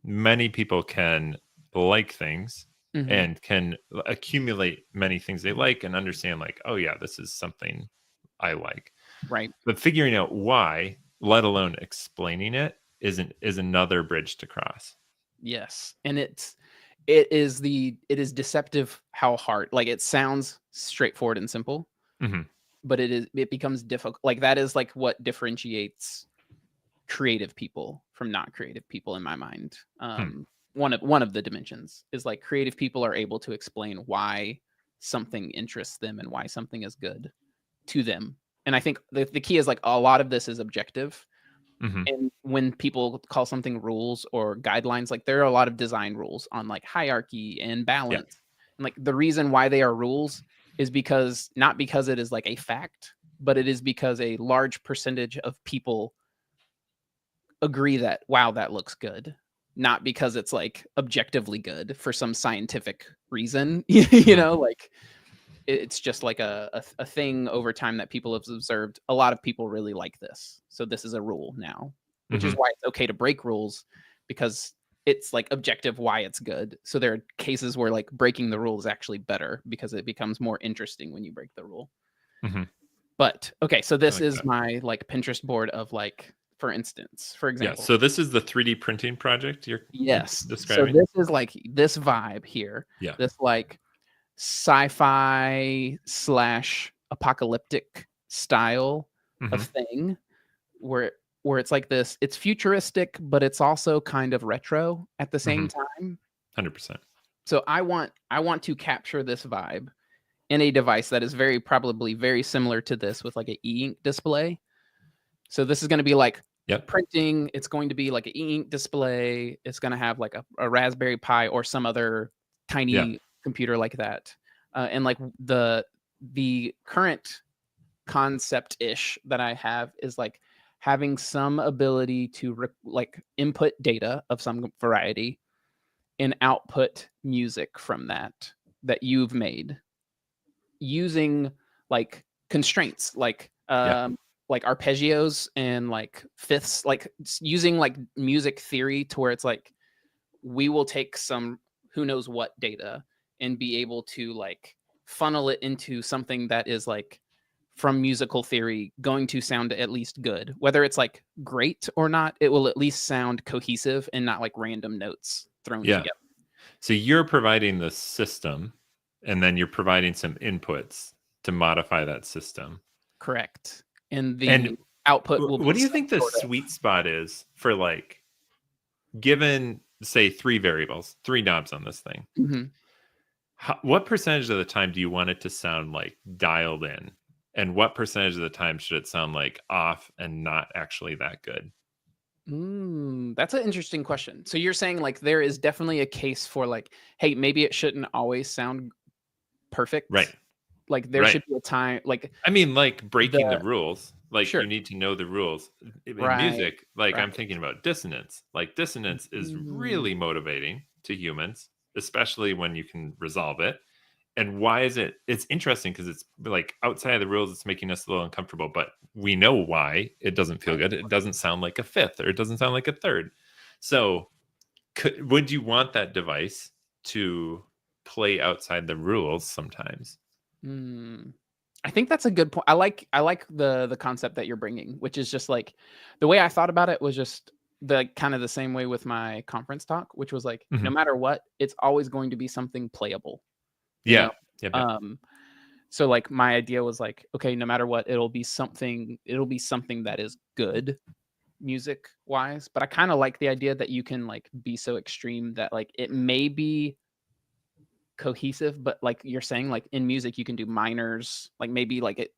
B: many people can like things
A: Mhm,
B: and can accumulate many things they like and understand like, oh yeah, this is something I like.
A: right.
B: But figuring out why, let alone explaining it, is another bridge to cross.
A: Yes. And it is deceptive how hard, like it sounds straightforward and simple,
B: Hmm.
A: but it becomes difficult. Like that is like what differentiates creative people from not creative people in my mind.
B: Hmm.
A: One of the dimensions is like creative people are able to explain why something interests them and why something is good to them. And I think the key is like a lot of this is objective.
B: Hmm.
A: And when people call something rules or guidelines, like there are a lot of design rules on like hierarchy and
B: Yeah.
A: balance. And like the reason why they are rules is because not because it is like a fact, but it is because a large percentage of people agree that wow, that looks good. Not because it's like objectively good for some scientific reason.
B: Hmm.
A: Like it's just like a thing over time that people have observed. A lot of people really like this. So this is a rule now, which is
B: Hmm.
A: why it's okay to break rules because it's like objective why it's good. So there are cases where like breaking the rule is actually better because it becomes more interesting when you break the rule.
B: Hmm.
A: But okay, so
B: I
A: this
B: like
A: is
B: that.
A: my like Pinterest board of like, for instance, for
B: Yeah.
A: example.
B: So this is the 3D printing project you're
A: Yes. So
B: describing.
A: this is like this vibe here.
B: Yeah.
A: This like sci-fi slash apocalyptic style of
B: Hmm.
A: thing where it's like this, it's futuristic, but it's also kind of retro at the
B: Hmm.
A: same time.
B: 100%.
A: So I want to capture this vibe in a device that is very probably very similar to this with like an e-ink display. So this is going to be like
B: Yep.
A: printing. It's going to be like an e-ink display. It's going to have like a Raspberry Pi or some other
B: Yeah.
A: tiny computer like that. And like the current concept ish that I have is like having some ability to like input data of some variety and output music from that you've made using like constraints
B: Yeah.
A: like arpeggios and like fifths, like using like music theory to where it's like we will take some who knows what data and be able to like funnel it into something that is like from musical theory going to sound at least good. Whether it's like great or not, it will at least sound cohesive and not like random notes thrown
B: Yeah.
A: together.
B: So you're providing the system, and then you're providing some inputs to modify that system.
A: Correct. And
B: And
A: the output will
B: what
A: be
B: do you
A: some
B: think the
A: sort of.
B: sweet spot is for like given, say, three variables, three knobs on this thing?
A: Mhm.
B: What percentage of the time do you want it to sound like dialed in? And what percentage of the time should it sound like off and not actually that good?
A: That's an interesting question. So you're saying like there is definitely a case for like, hey, maybe it shouldn't always sound
B: Right.
A: perfect. Like there
B: Right.
A: should be a time like
B: I mean, like breaking the
A: the
B: rules. Like
A: sure.
B: you need to know the rules. In
A: Right.
B: music, like I'm
A: Right.
B: thinking about dissonance. Like dissonance is
A: Mm,
B: really motivating to humans, especially when you can resolve it. And why is it? It's interesting because it's like outside of the rules, it's making us a little uncomfortable, but we know why it doesn't feel good. It doesn't sound like a fifth or it doesn't sound like a third. So, would you want that device to play outside the rules sometimes?
A: mm. I think that's a good point. I like the concept that you're bringing, which is just like the way I thought about it was just the kind of the same way with my conference talk, which was like no
B: Hmm.
A: matter what, it's always going to be something playable, you know?
B: Yeah. Yep. Yep.
A: Um so like my idea was like, okay, no matter what, it'll be something that is good music wise. But I kind of like the idea that you can like be so extreme that like it may be cohesive, but like you're saying, like in music, you can do minors, like maybe like it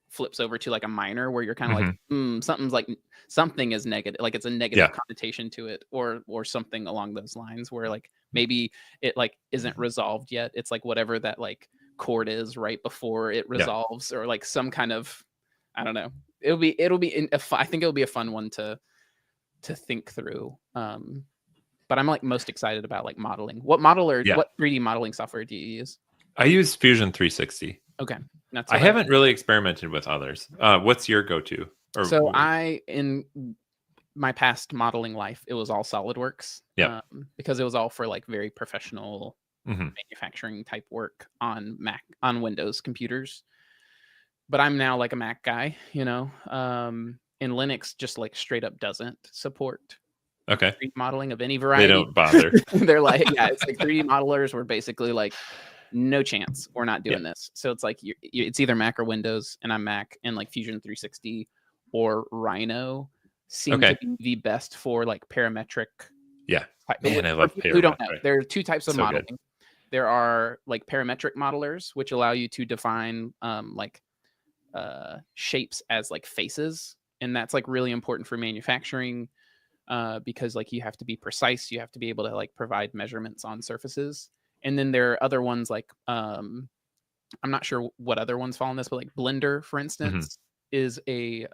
A: flips over to like a minor where you're kind of like,
B: Hmm.
A: something's like something is negative, like it's a negative
B: Yeah.
A: connotation to it, or something along those lines where like maybe it like isn't resolved yet. It's like whatever that like chord is right before it
B: Yeah.
A: resolves, or like some kind of, I don't know. I think it'll be a fun one to think through. But I'm like most excited about like modeling.
B: Yeah.
A: What 3D modeling software do you use?
B: I use Fusion 360.
A: Okay, that's
B: I
A: what I've.
B: haven't really experimented with others. What's your go-to? Or
A: So I in my past modeling life, it was all SolidWorks,
B: yeah.
A: because it was all for like very professional
B: Hmm.
A: manufacturing type work on Windows computers. But I'm now like a Mac guy, and Linux just like straight up doesn't support
B: Okay.
A: 3D modeling of any
B: They
A: variety.
B: don't bother.
A: They're like, yeah, it's like 3D modelers were basically like, no chance, we're not
B: Yeah.
A: doing this. So it's like it's either Mac or Windows, and I'm Mac, and like Fusion 360 or Rhino seem to
B: Okay.
A: be the best for like parametric.
B: Yeah.
A: For
B: Man, I love
A: people who don't know,
B: parametric.
A: there are two types of
B: So good.
A: modeling. There are like parametric modelers, which allow you to define like shapes as like faces, and that's like really important for manufacturing, because like you have to be precise, you have to be able to like provide measurements on surfaces. And then there are other ones like I'm not sure what other ones fall in this, but like Blender, for
B: Hmm.
A: instance, is a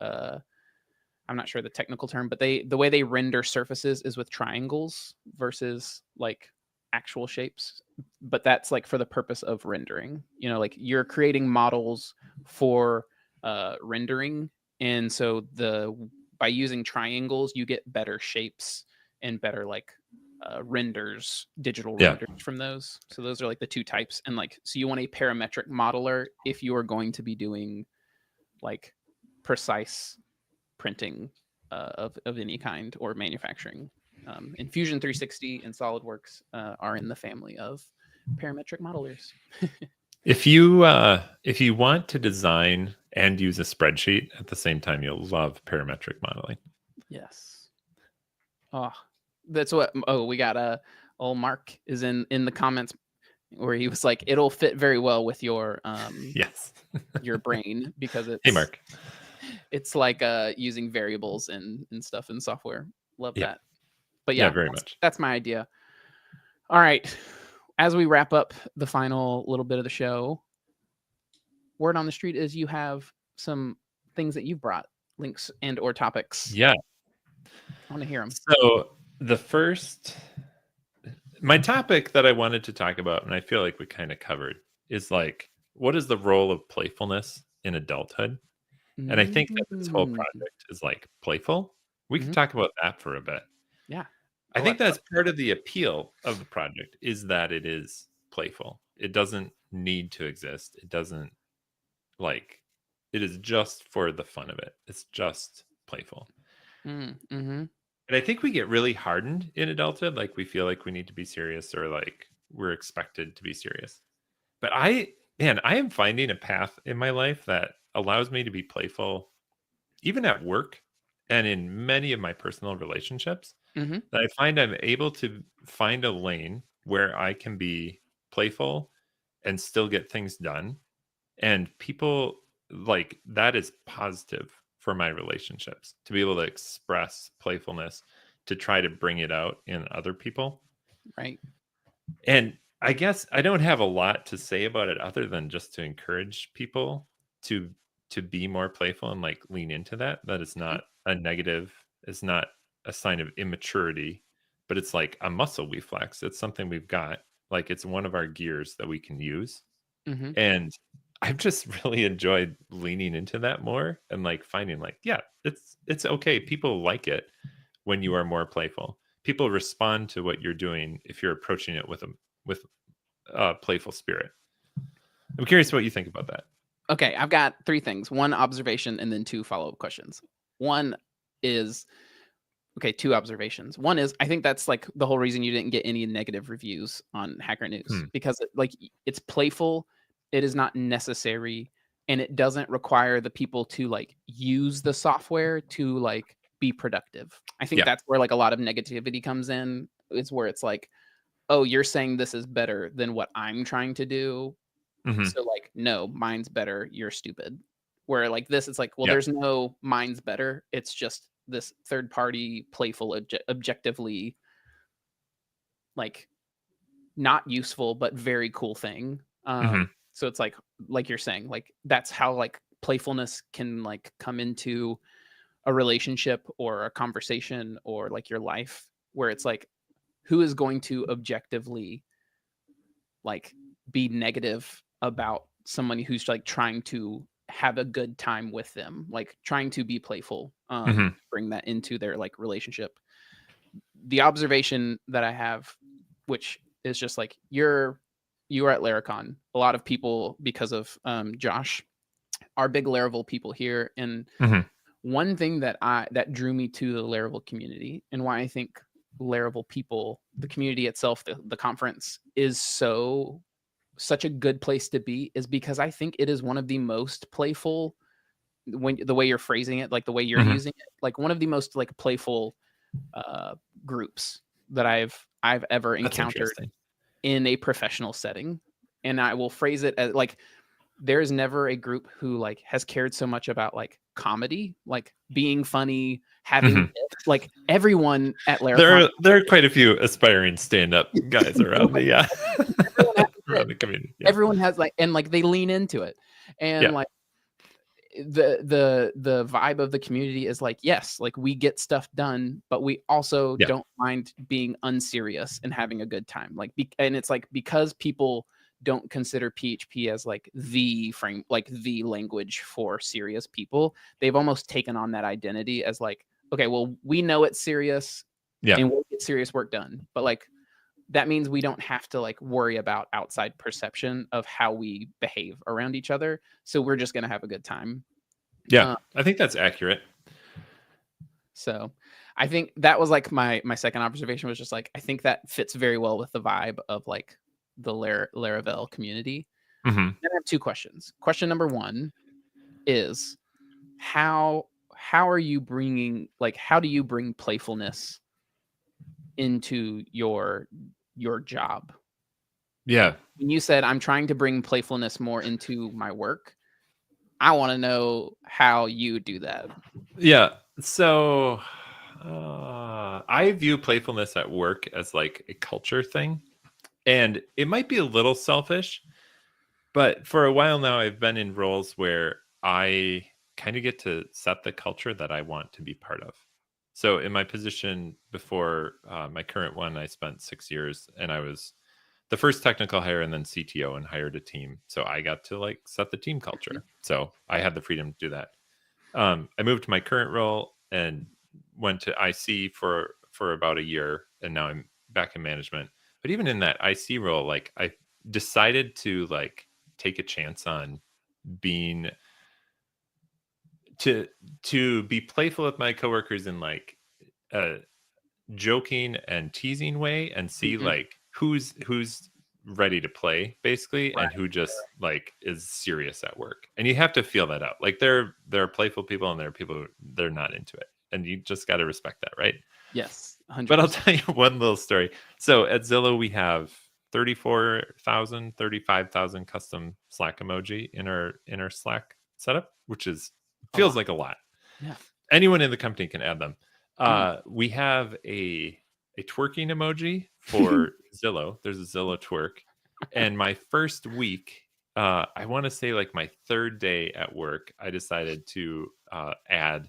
A: I'm not sure the technical term, but the way they render surfaces is with triangles versus like actual shapes. But that's like for the purpose of rendering. Like you're creating models for rendering, and so the by using triangles, you get better shapes and better like renders, digital
B: Yeah.
A: renders from those. So those are like the two types. And like, so you want a parametric modeler if you are going to be doing like precise printing of any kind or manufacturing. And Fusion 360 and SolidWorks are in the family of parametric modelers.
B: If you want to design and use a spreadsheet at the same time, you'll love parametric modeling.
A: Yes. Oh, that's what. Oh, we got old Mark is in the comments where he was like, it'll fit very well with your
B: Yes.
A: your brain because
B: Hey, Mark.
A: it's like using variables and stuff in software. Love
B: Yeah.
A: that. But
B: Yeah,
A: yeah,
B: very much.
A: that's my idea. All right. As we wrap up the final little bit of the show, word on the street is you have some things that you've brought, links and or topics.
B: Yeah.
A: I want to hear them.
B: So my topic that I wanted to talk about, and I feel like we kind of covered, is like, what is the role of playfulness in adulthood? And I think that this whole project is like playful. We can talk about that for a bit.
A: Yeah.
B: I think that's part of the appeal of the project, is that it is playful. It doesn't need to exist. It doesn't it is just for the fun of it. It's just playful.
A: Mm-hmm.
B: And I think we get really hardened in adulthood. Like we feel like we need to be serious, or like we're expected to be serious. But I am finding a path in my life that allows me to be playful, even at work and in many of my personal relationships.
A: Mm-hmm.
B: That I find I'm able to find a lane where I can be playful and still get things done. And people like that is positive for my relationships, to be able to express playfulness, to try to bring it out in other people.
A: Right.
B: And I guess I don't have a lot to say about it other than just to encourage people to be more playful and like lean into that. That is not a negative, it's not a sign of immaturity, but it's like a muscle we flex. It's something we've got. Like it's one of our gears that we can use.
A: Mm-hmm.
B: And I've just really enjoyed leaning into that more and like finding like, yeah, it's okay. People like it when you are more playful. People respond to what you're doing if you're approaching it with a playful spirit. I'm curious what you think about that.
A: Okay, I've got three things. One observation and then two follow-up questions. One is two observations. One is I think that's like the whole reason you didn't get any negative reviews on Hacker News because it's playful. It is not necessary, and it doesn't require the people to like use the software to like be productive. I think that's where like a lot of negativity comes in. It's where it's like, oh, you're saying this is better than what I'm trying to do.
B: Mm-hmm.
A: So like, no, mine's better. You're stupid. Where like this, it's like, well, there's no mine's better. It's just this third party, playful, objectively like not useful, but very cool thing. So it's like you're saying, like that's how like playfulness can like come into a relationship or a conversation or like your life, where it's like, who is going to objectively like be negative about somebody who's like trying to have a good time with them, like trying to be playful, bring that into their like relationship. The observation that I have, which is just like you are at Laracon. A lot of people, because of Josh, are big Laravel people here. And one thing that drew me to the Laravel community, and why I think Laravel people, the community itself, the conference is such a good place to be, is because I think it is one of the most playful, when the way you're phrasing it, like the way you're using it, like one of the most like playful groups that I've ever encountered in a professional setting. And I will phrase it as like, there is never a group who like has cared so much about like comedy, like being funny, having like everyone at Laracon.
B: There are quite a few aspiring stand-up guys around the around the community.
A: Everyone has like, and like they lean into it, and like the vibe of the community is like, yes, like we get stuff done, but we also don't mind being unserious and having a good time. Like, and it's like, because people don't consider PHP as like the frame, like the language for serious people, they've almost taken on that identity as like, okay, well, we know it's serious and we're get serious work done. But like that means we don't have to like worry about outside perception of how we behave around each other. So we're just gonna have a good time.
B: Yeah,
A: Uh,
B: I think that's accurate.
A: so I think that was like my second observation was just like I think that fits very well with the vibe of like the Laravel community.
B: Hmm.
A: Then I have two questions. Question number one is how are you bringing like how do you bring playfulness into your job?
B: Yeah.
A: When you said I'm trying to bring playfulness more into my work, I want to know how you do that.
B: Yeah. So I view playfulness at work as like a culture thing. And it might be a little selfish, but for a while now, I've been in roles where I kind of get to set the culture that I want to be part of. So in my position before my current one, I spent 6 years and I was the first technical hire and then CTO and hired a team. So I got to like set the team culture. So I had the freedom to do that. I moved to my current role and went to IC for about a year, and now I'm back in management. But even in that IC role, like I decided to like take a chance on being to be playful with my coworkers in like a joking and teasing way, and see
A: Mhm.
B: like who's ready to play basically,
A: Right.
B: and who just like is serious at work. And you have to feel that out. Like there are playful people and there are people who they're not into it, and you just got to respect that, right?
A: Yes,
B: But I'll
A: 100%.
B: tell you one little story. So at Zillow we have 34,000, 35,000 custom Slack emoji in our Slack setup, which is
A: A
B: feels
A: lot.
B: like a lot.
A: Yeah.
B: Anyone in the company can add them.
A: Mhm.
B: We have a twerking emoji for Zillow. There's a Zillow twerk. And my first week, I want to say like my third day at work, I decided to add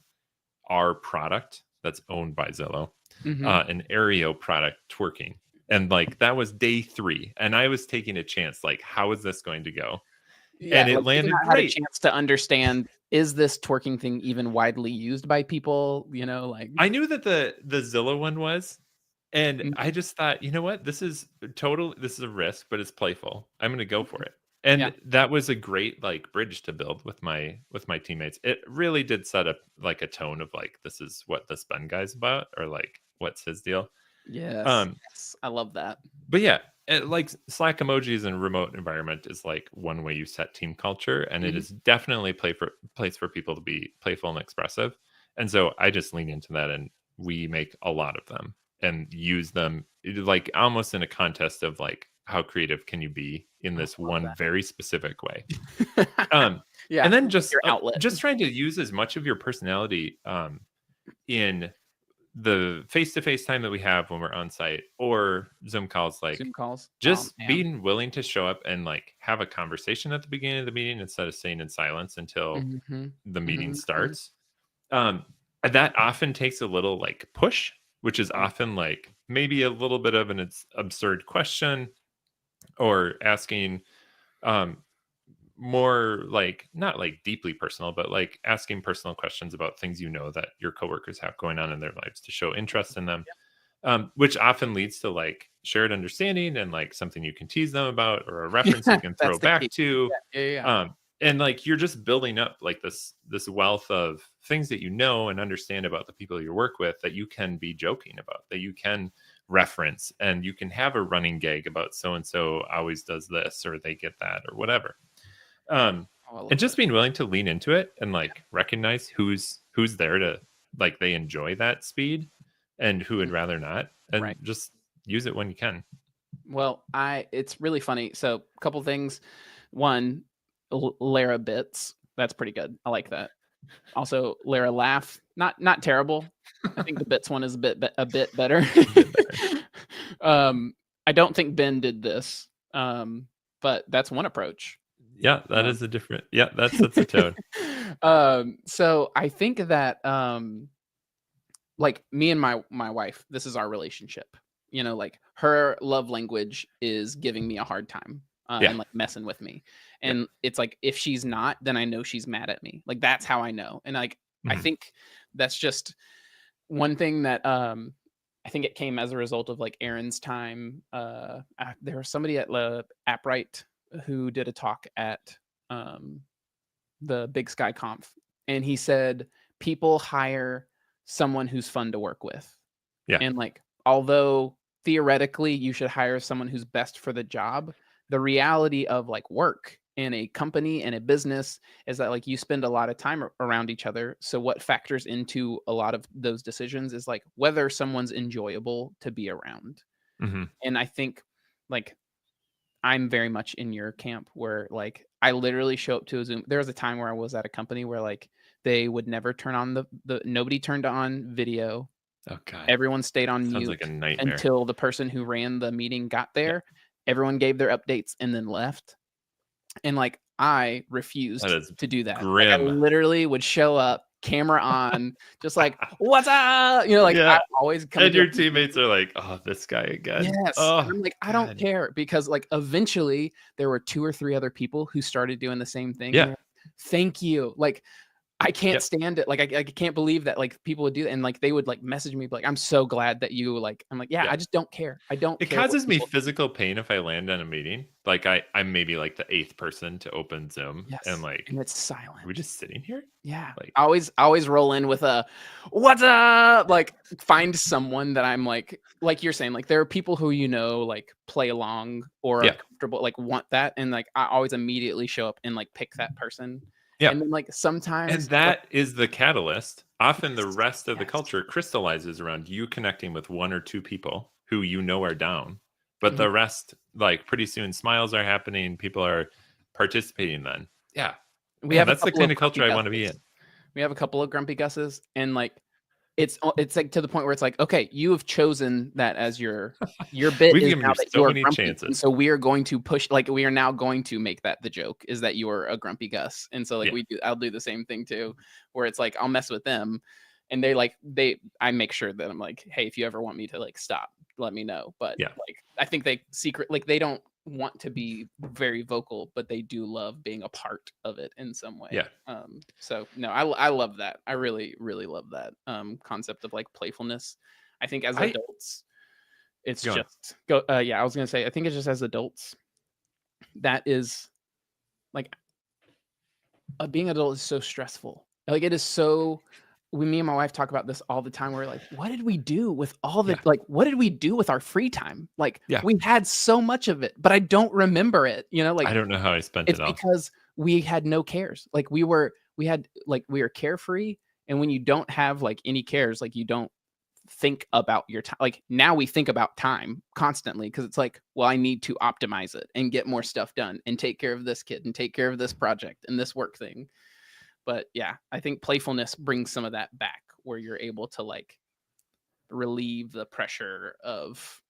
B: our product that's owned by Zillow,
A: Mhm.
B: an Aereo product twerking. And like that was day 3. And I was taking a chance, like, how is this going to go?
A: Yeah,
B: And it
A: like, you've
B: landed
A: not had a
B: great.
A: chance to understand, is this twerking thing even widely used by people, like
B: I knew that the Zillow one was, and I
A: Mhm.
B: just thought, you know what? This is a risk, but it's playful. I'm gonna go for
A: Mhm.
B: it.
A: Yeah.
B: And that was a great like bridge to build with my teammates. It really did set up like a tone of like, this is what this Ben guy's about, or like what's his deal.
A: Yes.
B: Um,
A: Yes. I love that.
B: but yeah, like Slack emojis in remote environment is like one way you set team culture, and it
A: Mhm.
B: is definitely a place for people to be playful and expressive. And so I just lean into that, and we make a lot of them and use them like almost in a contest of like how creative can you be in
A: I
B: this
A: love
B: one very specific way.
A: that.
B: Um,
A: Yeah,
B: and then just
A: your outlet.
B: trying to use as much of your personality in the face-to-face time that we have when we're on site or Zoom calls,
A: Zoom
B: like
A: calls. Oh,
B: just
A: man.
B: being willing to show up and like have a conversation at the beginning of the meeting instead of staying in silence until
A: Mhm.
B: the meeting
A: Mhm.
B: starts. Um, and that often takes a little like push, which is
A: Yeah.
B: often like maybe a little bit of an absurd question, or asking um more like not like deeply personal, but like asking personal questions about things that your coworkers have going on in their lives to show interest in them, which often leads to like shared understanding and like something you can tease them about, or a reference you can throw
A: That's the
B: back
A: key.
B: to.
A: Yeah, yeah, yeah.
B: And like you're just building up like this wealth of things that you know and understand about the people you work with, that you can be joking about, that you can reference, and you can have a running gag about so and so always does this or they get that or whatever.
A: Oh, I
B: And
A: love
B: just
A: that.
B: being willing to lean into it and like recognize who's there to like they enjoy that speed and who would
A: Mm,
B: rather not, and
A: right.
B: just use it when you can.
A: Well, it's really funny. So, a couple things. One, Lara bits. That's pretty good. I like that. Also, Lara laugh. Not terrible. I think the bits one is a bit better.
B: A bit better.
A: um, I don't think Ben did this. But that's one approach.
B: Yeah, that
A: Um,
B: is a different, yeah, that sets a tone.
A: so I think that like me and my wife, this is our relationship. Like her love language is giving me a hard time
B: Yeah.
A: and like messing with me.
B: Yeah.
A: And it's like if she's not, then I know she's mad at me. Like that's how I know. And like I
B: Mhm.
A: think that's just one thing that I think it came as a result of like Aaron's time. There was somebody at Appright who did a talk at um, the Big Sky Conf, and he said people hire someone who's fun to work with.
B: Yeah.
A: And like, although theoretically you should hire someone who's best for the job, the reality of like work in a company and a business is that like you spend a lot of time around each other. So what factors into a lot of those decisions is like whether someone's enjoyable to be around.
B: Hmm.
A: And I think like I'm very much in your camp where like I literally show up to a Zoom. There was a time where I was at a company where like they would never turn on the nobody turned on video.
B: Oh God,
A: Everyone stayed on
B: sounds like a
A: mute
B: nightmare.
A: until the person who ran the meeting got
B: Yeah,
A: there. Everyone gave their updates and then left. And like I
B: that
A: refused
B: is
A: to do that. Like I
B: grim.
A: literally would show up, camera on, just like, "What's up?" Like I
B: Yeah,
A: always come
B: and
A: into a
B: your teammates are like, "Oh, this guy again."
A: yes. And
B: Oh
A: I'm like, I don't
B: God.
A: care because like eventually there were 2 or 3 other people who started doing the same thing and
B: Yeah.
A: they're like, "Thank you." Like I can't
B: Yep.
A: stand it. Like I can't believe that like people would do that. And like they would like message me like, "I'm so glad that you like." I'm like, "Yeah,
B: Yeah.
A: I just don't care. I don't
B: It
A: care what
B: causes me
A: people."
B: physical pain if I land on a meeting. Like I'm maybe like the eighth person to open Zoom, and
A: Yes,
B: like,
A: and it's
B: are we
A: silent.
B: just sitting here?
A: Yeah.
B: Like,
A: I always roll in with a "What's up?" Like, find someone that I'm like you're saying, like, there are people who, like, play along or are
B: yeah,
A: comfortable, like, want that, and, like, I always immediately show up and, like, pick that person.
B: yeah.
A: And then, like,
B: And
A: sometimes, like
B: that is the catalyst. Often the
A: yes,
B: rest of the
A: yes.
B: culture crystallizes around you connecting with one or two people who you know are down. But
A: Mhm.
B: the rest, like pretty soon smiles are happening, people are participating then. Yeah.
A: We
B: Man,
A: have a
B: that's the
A: couple
B: kind
A: of
B: of
A: grumpy
B: culture I want to be
A: Gus's.
B: in.
A: We have a couple of grumpy Gus's, and, like, it's, like, to the point where it's like, "Okay, you have chosen that as your bit
B: We've
A: is
B: given
A: now
B: you
A: that
B: so
A: you are
B: many
A: grumpy, and
B: chances.
A: so we are going to push like, we are now going to make that the joke, is that you are a grumpy Gus." And so, like,
B: Yeah.
A: I'll do the same thing too, where it's like, I'll mess with them, and I make sure that I'm like, "Hey, if you ever want me to, like, stop, let me know." But,
B: Yeah.
A: like, I think they don't want to be very vocal, but they do love being a part of it in some way.
B: Yeah.
A: So no, I love that. I really, really love that concept of like playfulness. I think as
B: I
A: adults, it's
B: go on.
A: just go. Yeah, I was gonna say, I think it's just as adults that is like being adult is so stressful. Like it is so. Me and my wife talk about this all the time. We're like, what did we do with all the
B: Yeah.
A: like? What did we do with our free time? Like
B: Yeah.
A: we had so much of it, but I don't remember it.
B: I
A: Like
B: don't know how I spent
A: it's
B: it all.
A: because we had no cares. Like we are carefree, and when you don't have like any cares, like you don't think about your time. Like now we think about time constantly because it's like, well, I need to optimize it and get more stuff done and take care of this kid and take care of this project and this work thing. But yeah, I think playfulness brings some of that back where you're able to like relieve the pressure of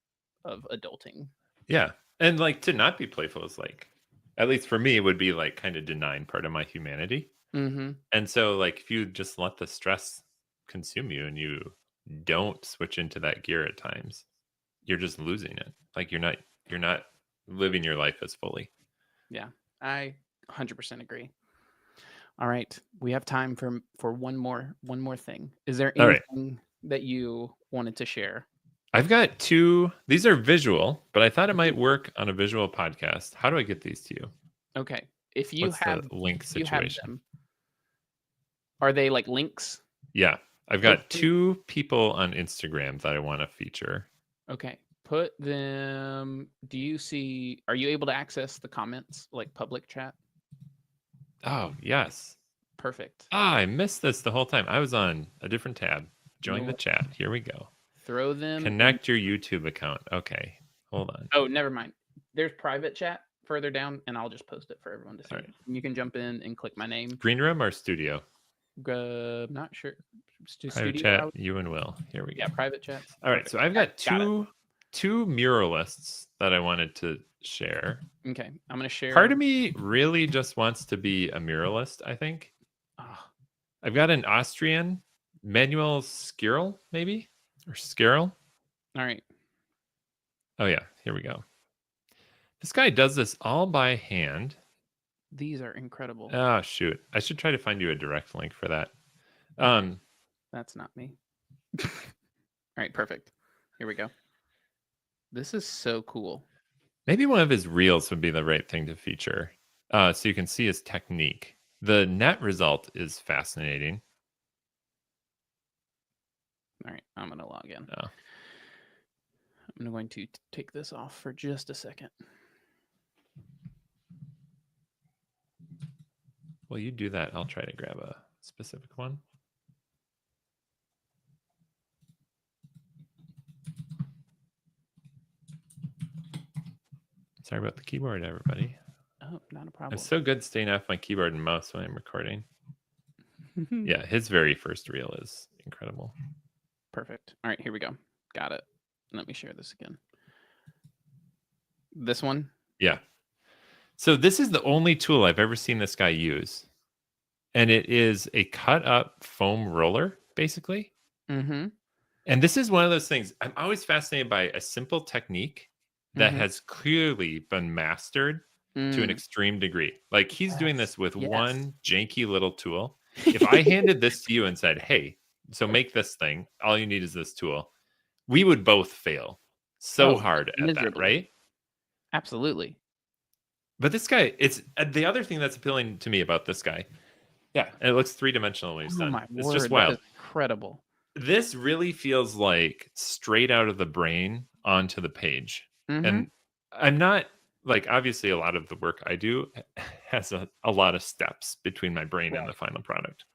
A: adulting.
B: Yeah. And like to not be playful is like, at least for me, it would be like kind of denying part of my humanity.
A: Mhm.
B: And so, like, if you just let the stress consume you and you don't switch into that gear at times, you're just losing it. Like you're not living your life as fully.
A: Yeah. I 100% agree. All right, we have time for one more thing. Is there
B: All right.
A: anything that you wanted to share?
B: I've got two. These are visual, but I thought it
A: Mhm.
B: might work on a visual podcast. How do I get these to you?
A: Okay. If you
B: What's the
A: have
B: link
A: if you have
B: situation?
A: them, are they like links?
B: Yeah. I've
A: Put
B: got
A: them
B: two people on Instagram that I want to feature.
A: okay. Put them are you able to access the comments like public chat?
B: Oh, yes.
A: Perfect.
B: Ah, I missed this the whole time. I was on a different tab.
A: No
B: Join the
A: worries.
B: chat. Here we go.
A: Throw them in.
B: Connect your YouTube account. Okay. Hold on.
A: Oh, never mind. There's private chat further down, and I'll just post it for everyone to
B: All
A: see.
B: right.
A: And you can jump in and click my name.
B: Green room or studio?
A: Not sure.
B: Private
A: Studio
B: chat,
A: out.
B: you and Will. Here we
A: Yeah,
B: go.
A: private chats.
B: All right.
A: Perfect.
B: So I've
A: Yeah,
B: got
A: got it.
B: two muralists that I wanted to share.
A: Okay, I'm gonna
B: Part
A: share.
B: of me really just wants to be a muralist, I think.
A: Oh,
B: I've got an Austrian, Manuel Skirl, maybe? Or Skirl.
A: all right.
B: Oh yeah, here we go. This guy does this all by hand.
A: These are incredible.
B: Oh shoot. I should try to find you a direct link for that.
A: Okay,
B: Um
A: that's not me. All right, perfect. Here we go. This is so cool.
B: Maybe one of his reels would be the right thing to feature, so you can see his technique. The net result is fascinating.
A: All right, I'm going to log in.
B: Oh.
A: I'm going to take this off for just a second.
B: Well, you do that. I'll try to grab a specific one. Sorry about the keyboard, everybody.
A: Oh, not a
B: I'm
A: problem.
B: so good staying off my keyboard and mouse when I'm recording. Yeah, his very first reel is incredible.
A: Perfect. All right, here we go. Got it. Let me share this again. This one?
B: Yeah. So this is the only tool I've ever seen this guy use. And it is a cut up foam roller, basically.
A: Mm-hmm.
B: And this is one of those things I'm always fascinated by, a simple technique that has clearly been mastered to an extreme degree. Like he's doing this with one janky little tool. If I handed this to you and said, hey, so make this thing, all you need is this tool, we would both fail so hard at
A: miserably.
B: that, right?
A: Absolutely.
B: But this guy, it's the other thing that's appealing to me about this guy. Yeah, and it looks three-dimensional when he's done. It's just wild.
A: That is incredible.
B: This really feels like straight out of the brain onto the page. And I'm not like, obviously a lot of the work I do has a lot of steps between my brain and the final product.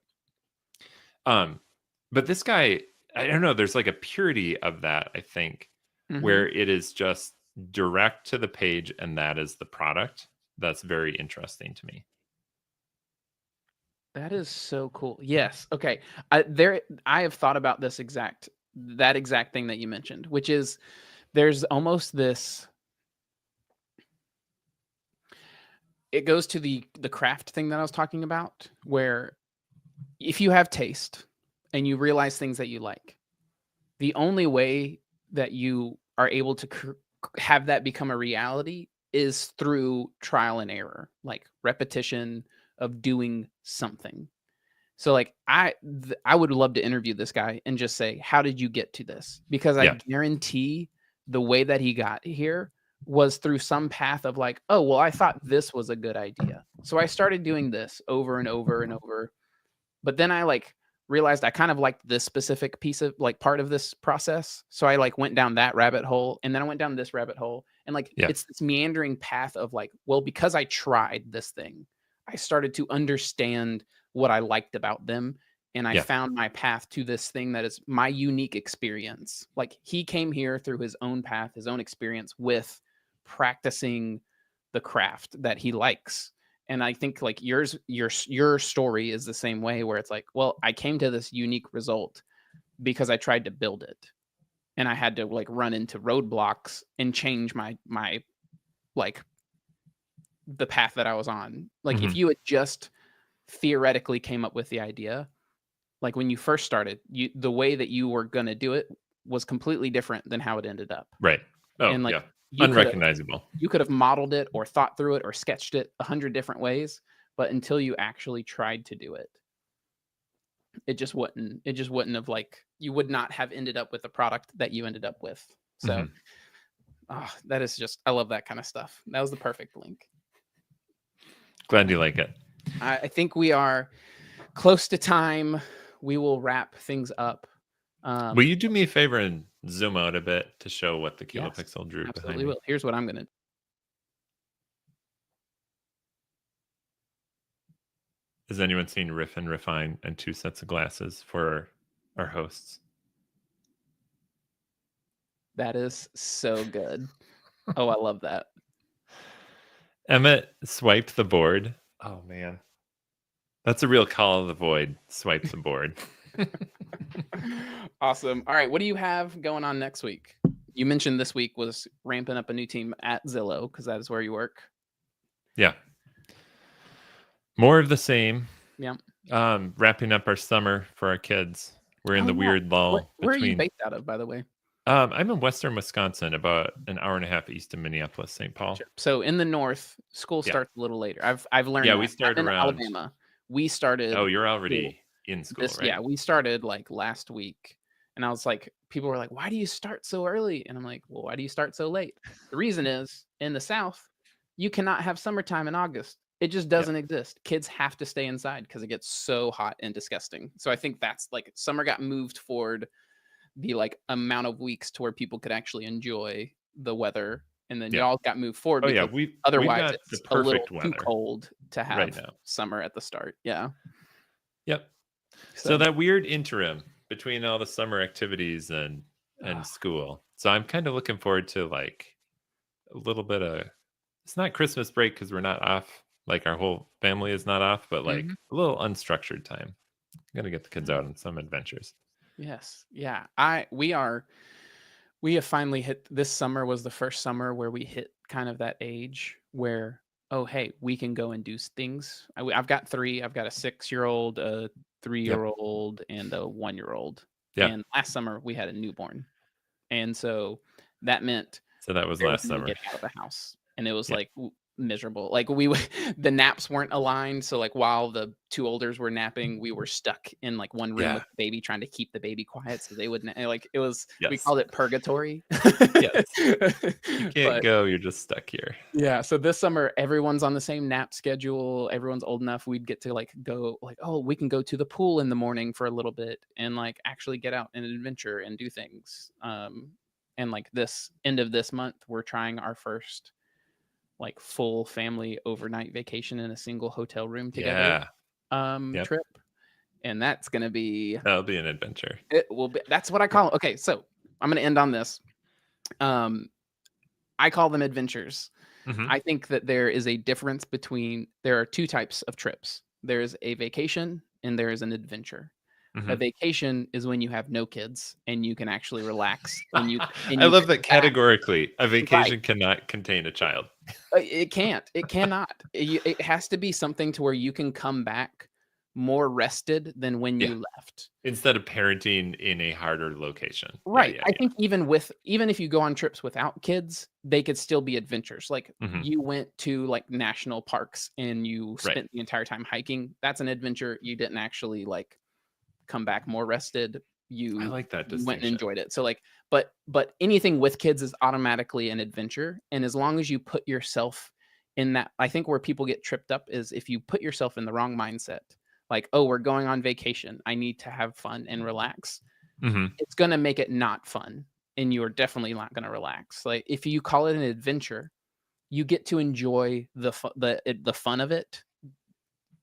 B: But this guy, I don't know, there's like a purity of that, I think, where it is just direct to the page and that is the product. That's very interesting to me.
A: That is so cool. Yes. Okay. I have thought about that exact thing that you mentioned, which is there's almost this. It goes to the craft thing that I was talking about, where if you have taste and you realize things that you like, the only way that you are able to have that become a reality is through trial and error, like repetition of doing something. So like I would love to interview this guy and just say, how did you get to this? Because I guarantee the way that he got here was through some path of like, oh, well, I thought this was a good idea. So I started doing this over and over and over. But then I like realized I kind of liked this specific piece of like part of this process. So I like went down that rabbit hole and then I went down this rabbit hole. And like it's this meandering path of like, well, because I tried this thing, I started to understand what I liked about them. And I found my path to this thing that is my unique experience. Like he came here through his own path, his own experience with practicing the craft that he likes. And I think like your story is the same way, where it's like, well, I came to this unique result because I tried to build it. And I had to like run into roadblocks and change my like the path that I was on. Like if you had just theoretically came up with the idea, like when you first started, the way that you were going to do it was completely different than how it ended up.
B: Right. Oh, and like unrecognizable.
A: You could have modeled it or thought through it or sketched it 100 different ways, but until you actually tried to do it, it just wouldn't have like, you would not have ended up with the product that you ended up with. So that is just, I love that kind of stuff. That was the perfect link.
B: Glad you like it.
A: I think we are close to time. We will wrap things up.
B: Will you do me a favor and zoom out a bit to show what the kilopixel drew behind me?
A: Will. Here's what I'm going to do.
B: Has anyone seen Riff and Refine and two sets of glasses for our hosts?
A: That is so good. Oh, I love that.
B: Emmett swiped the board. Oh, man. That's a real call of the void. Swipes the board.
A: Awesome. All right. What do you have going on next week? You mentioned this week was ramping up a new team at Zillow because that is where you work.
B: Yeah. More of the same.
A: Yeah.
B: Wrapping up our summer for our kids. We're in the weird lull.
A: Where are you based out of, by the way?
B: I'm in Western Wisconsin, about an hour and a half east of Minneapolis, St. Paul.
A: So in the north, school starts a little later. I've learned.
B: Yeah, we started around
A: Alabama. We started.
B: Oh, you're already in school, right?
A: Yeah, we started like last week, And I was like, people were like, why do you start so early? And I'm like, well, why do you start so late? The reason is in the South, you cannot have summertime in August. It just
B: Yeah.
A: doesn't exist. Kids have to stay inside because it gets so hot and disgusting. So I think that's like summer got moved forward the like amount of weeks to where people could actually enjoy the weather. And then
B: Yeah.
A: y'all got moved forward
B: Oh yeah,
A: because
B: we've
A: otherwise
B: got the
A: it's a little
B: perfect
A: too
B: weather
A: cold to
B: right
A: have
B: now.
A: summer at the start. Yeah.
B: Yep. So
A: So
B: that weird interim between all the summer activities and
A: uh,
B: school. So I'm kind of looking forward to like a little bit of, it's not Christmas break because we're not off, like our whole family is not off, but like
A: mhm.
B: a little unstructured time. I'm gonna get the kids out on some adventures.
A: Yes. Yeah. We have finally hit this summer was the first summer where we hit kind of that age where, oh, hey, we can go and do things. I've got three. I've got a 6-year-old, a
B: Yep.
A: 3-year-old, and a 1-year-old.
B: Yeah.
A: And last summer we had a newborn. And so that meant
B: So that was last
A: barely
B: summer.
A: getting out of the house. And it was
B: Yeah.
A: like miserable. Like the naps weren't aligned. So like while the two olders were napping, we were stuck in like one room
B: Yeah.
A: with the baby trying to keep the baby quiet so they wouldn't like it was we
B: Yes.
A: called it purgatory.
B: Yes. You can't
A: But
B: go. You're just stuck here.
A: yeah, so this summer everyone's on the same nap schedule. Everyone's old enough we'd get to like go like, oh, we can go to the pool in the morning for a little bit and like actually get out and adventure and do things. And like this end of this month, we're trying our first like full family overnight vacation in a single hotel room together
B: Yeah. Yep.
A: trip. And that's gonna be
B: That'll be an adventure.
A: it will be that's what I
B: Yeah.
A: call it. Okay, so I'm gonna end on this. Um I call them adventures.
B: Hmm.
A: I think that there is a difference between there are two types of trips. There's a vacation and there is an adventure. A
B: Hmm.
A: vacation is when you have no kids and you can actually relax and
B: I
A: you
B: love
A: come
B: that
A: back.
B: categorically a
A: Right.
B: vacation cannot contain a child.
A: It can't. It cannot. It has to be something to where you can come back more rested than when
B: Yeah.
A: you left.
B: Instead of parenting in a harder location. Yeah,
A: Right.
B: yeah,
A: I think even if you go on trips without kids, they could still be adventures. Like
B: yeah. Hmm.
A: you went to like national parks and you
B: Right.
A: spent the entire time hiking. That's an adventure. You didn't actually like come back more rested.
B: I
A: You
B: like that
A: you went and
B: distinction.
A: enjoyed it. So like but anything with kids is automatically an adventure. And as long as you put yourself in that, I think where people get tripped up is if you put yourself in the wrong mindset. Like, oh, we're going on vacation. I need to have fun and relax.
B: Hmm.
A: It's gonna make it not fun, and you're definitely not gonna relax. Like, if you call it an adventure, you get to enjoy the fun of it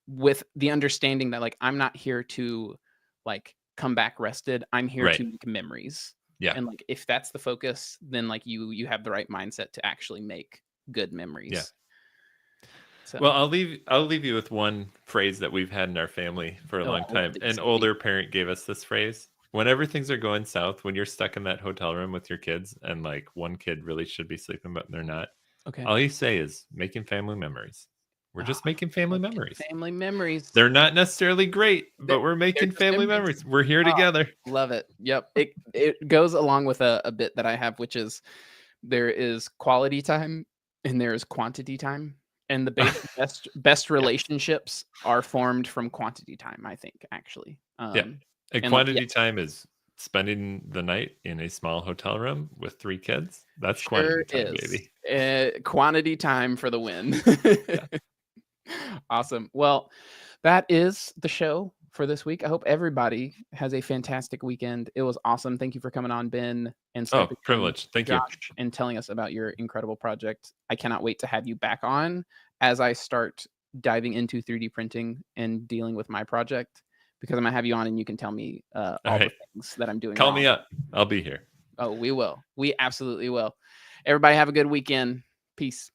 A: with the understanding that, like, I'm not here to, like, come back rested. I'm here
B: Right.
A: to make memories.
B: Yeah.
A: And, like, if that's the focus, then, like, you have the right mindset to actually make good
B: Yeah.
A: memories.
B: Well,
A: So
B: I'll leave you with one phrase that we've had in our family for a
A: oh,
B: long
A: I love
B: time.
A: these
B: An
A: movies.
B: older parent gave us this phrase. Whenever things are going south, when you're stuck in that hotel room with your kids and like one kid really should be sleeping but they're not,
A: Okay.
B: all you say is making family memories. We're
A: Ah,
B: just making family
A: making
B: memories.
A: family memories.
B: They're not necessarily great,
A: They're
B: but we're
A: they're
B: making
A: just
B: family
A: memories.
B: memories. We're here
A: Oh,
B: together.
A: love it. Yep. It goes along with a bit that I have, which is there is quality time and there is quantity time. And the best
B: Yes.
A: relationships are formed from quantity time, I think, actually.
B: Yeah. And
A: And like,
B: quantity
A: yes,
B: time is spending the night in a small hotel room with 3 kids. That's
A: sure
B: quantity time,
A: is.
B: baby.
A: Quantity time for the win.
B: Yeah.
A: Awesome. Well, that is the show for this week. I hope everybody has a fantastic weekend. It was awesome. Thank you for coming on, Ben, and
B: Oh,
A: stepping in,
B: privilege. Thank you.
A: Josh, and telling us about your incredible project. I cannot wait to have you back on as I start diving into 3D printing and dealing with my project because I'm going to have you on and you can tell me
B: All
A: all the
B: right.
A: things that I'm doing
B: Call
A: wrong.
B: me up. I'll be here.
A: Oh, we will. We absolutely will. Everybody have a good weekend. Peace.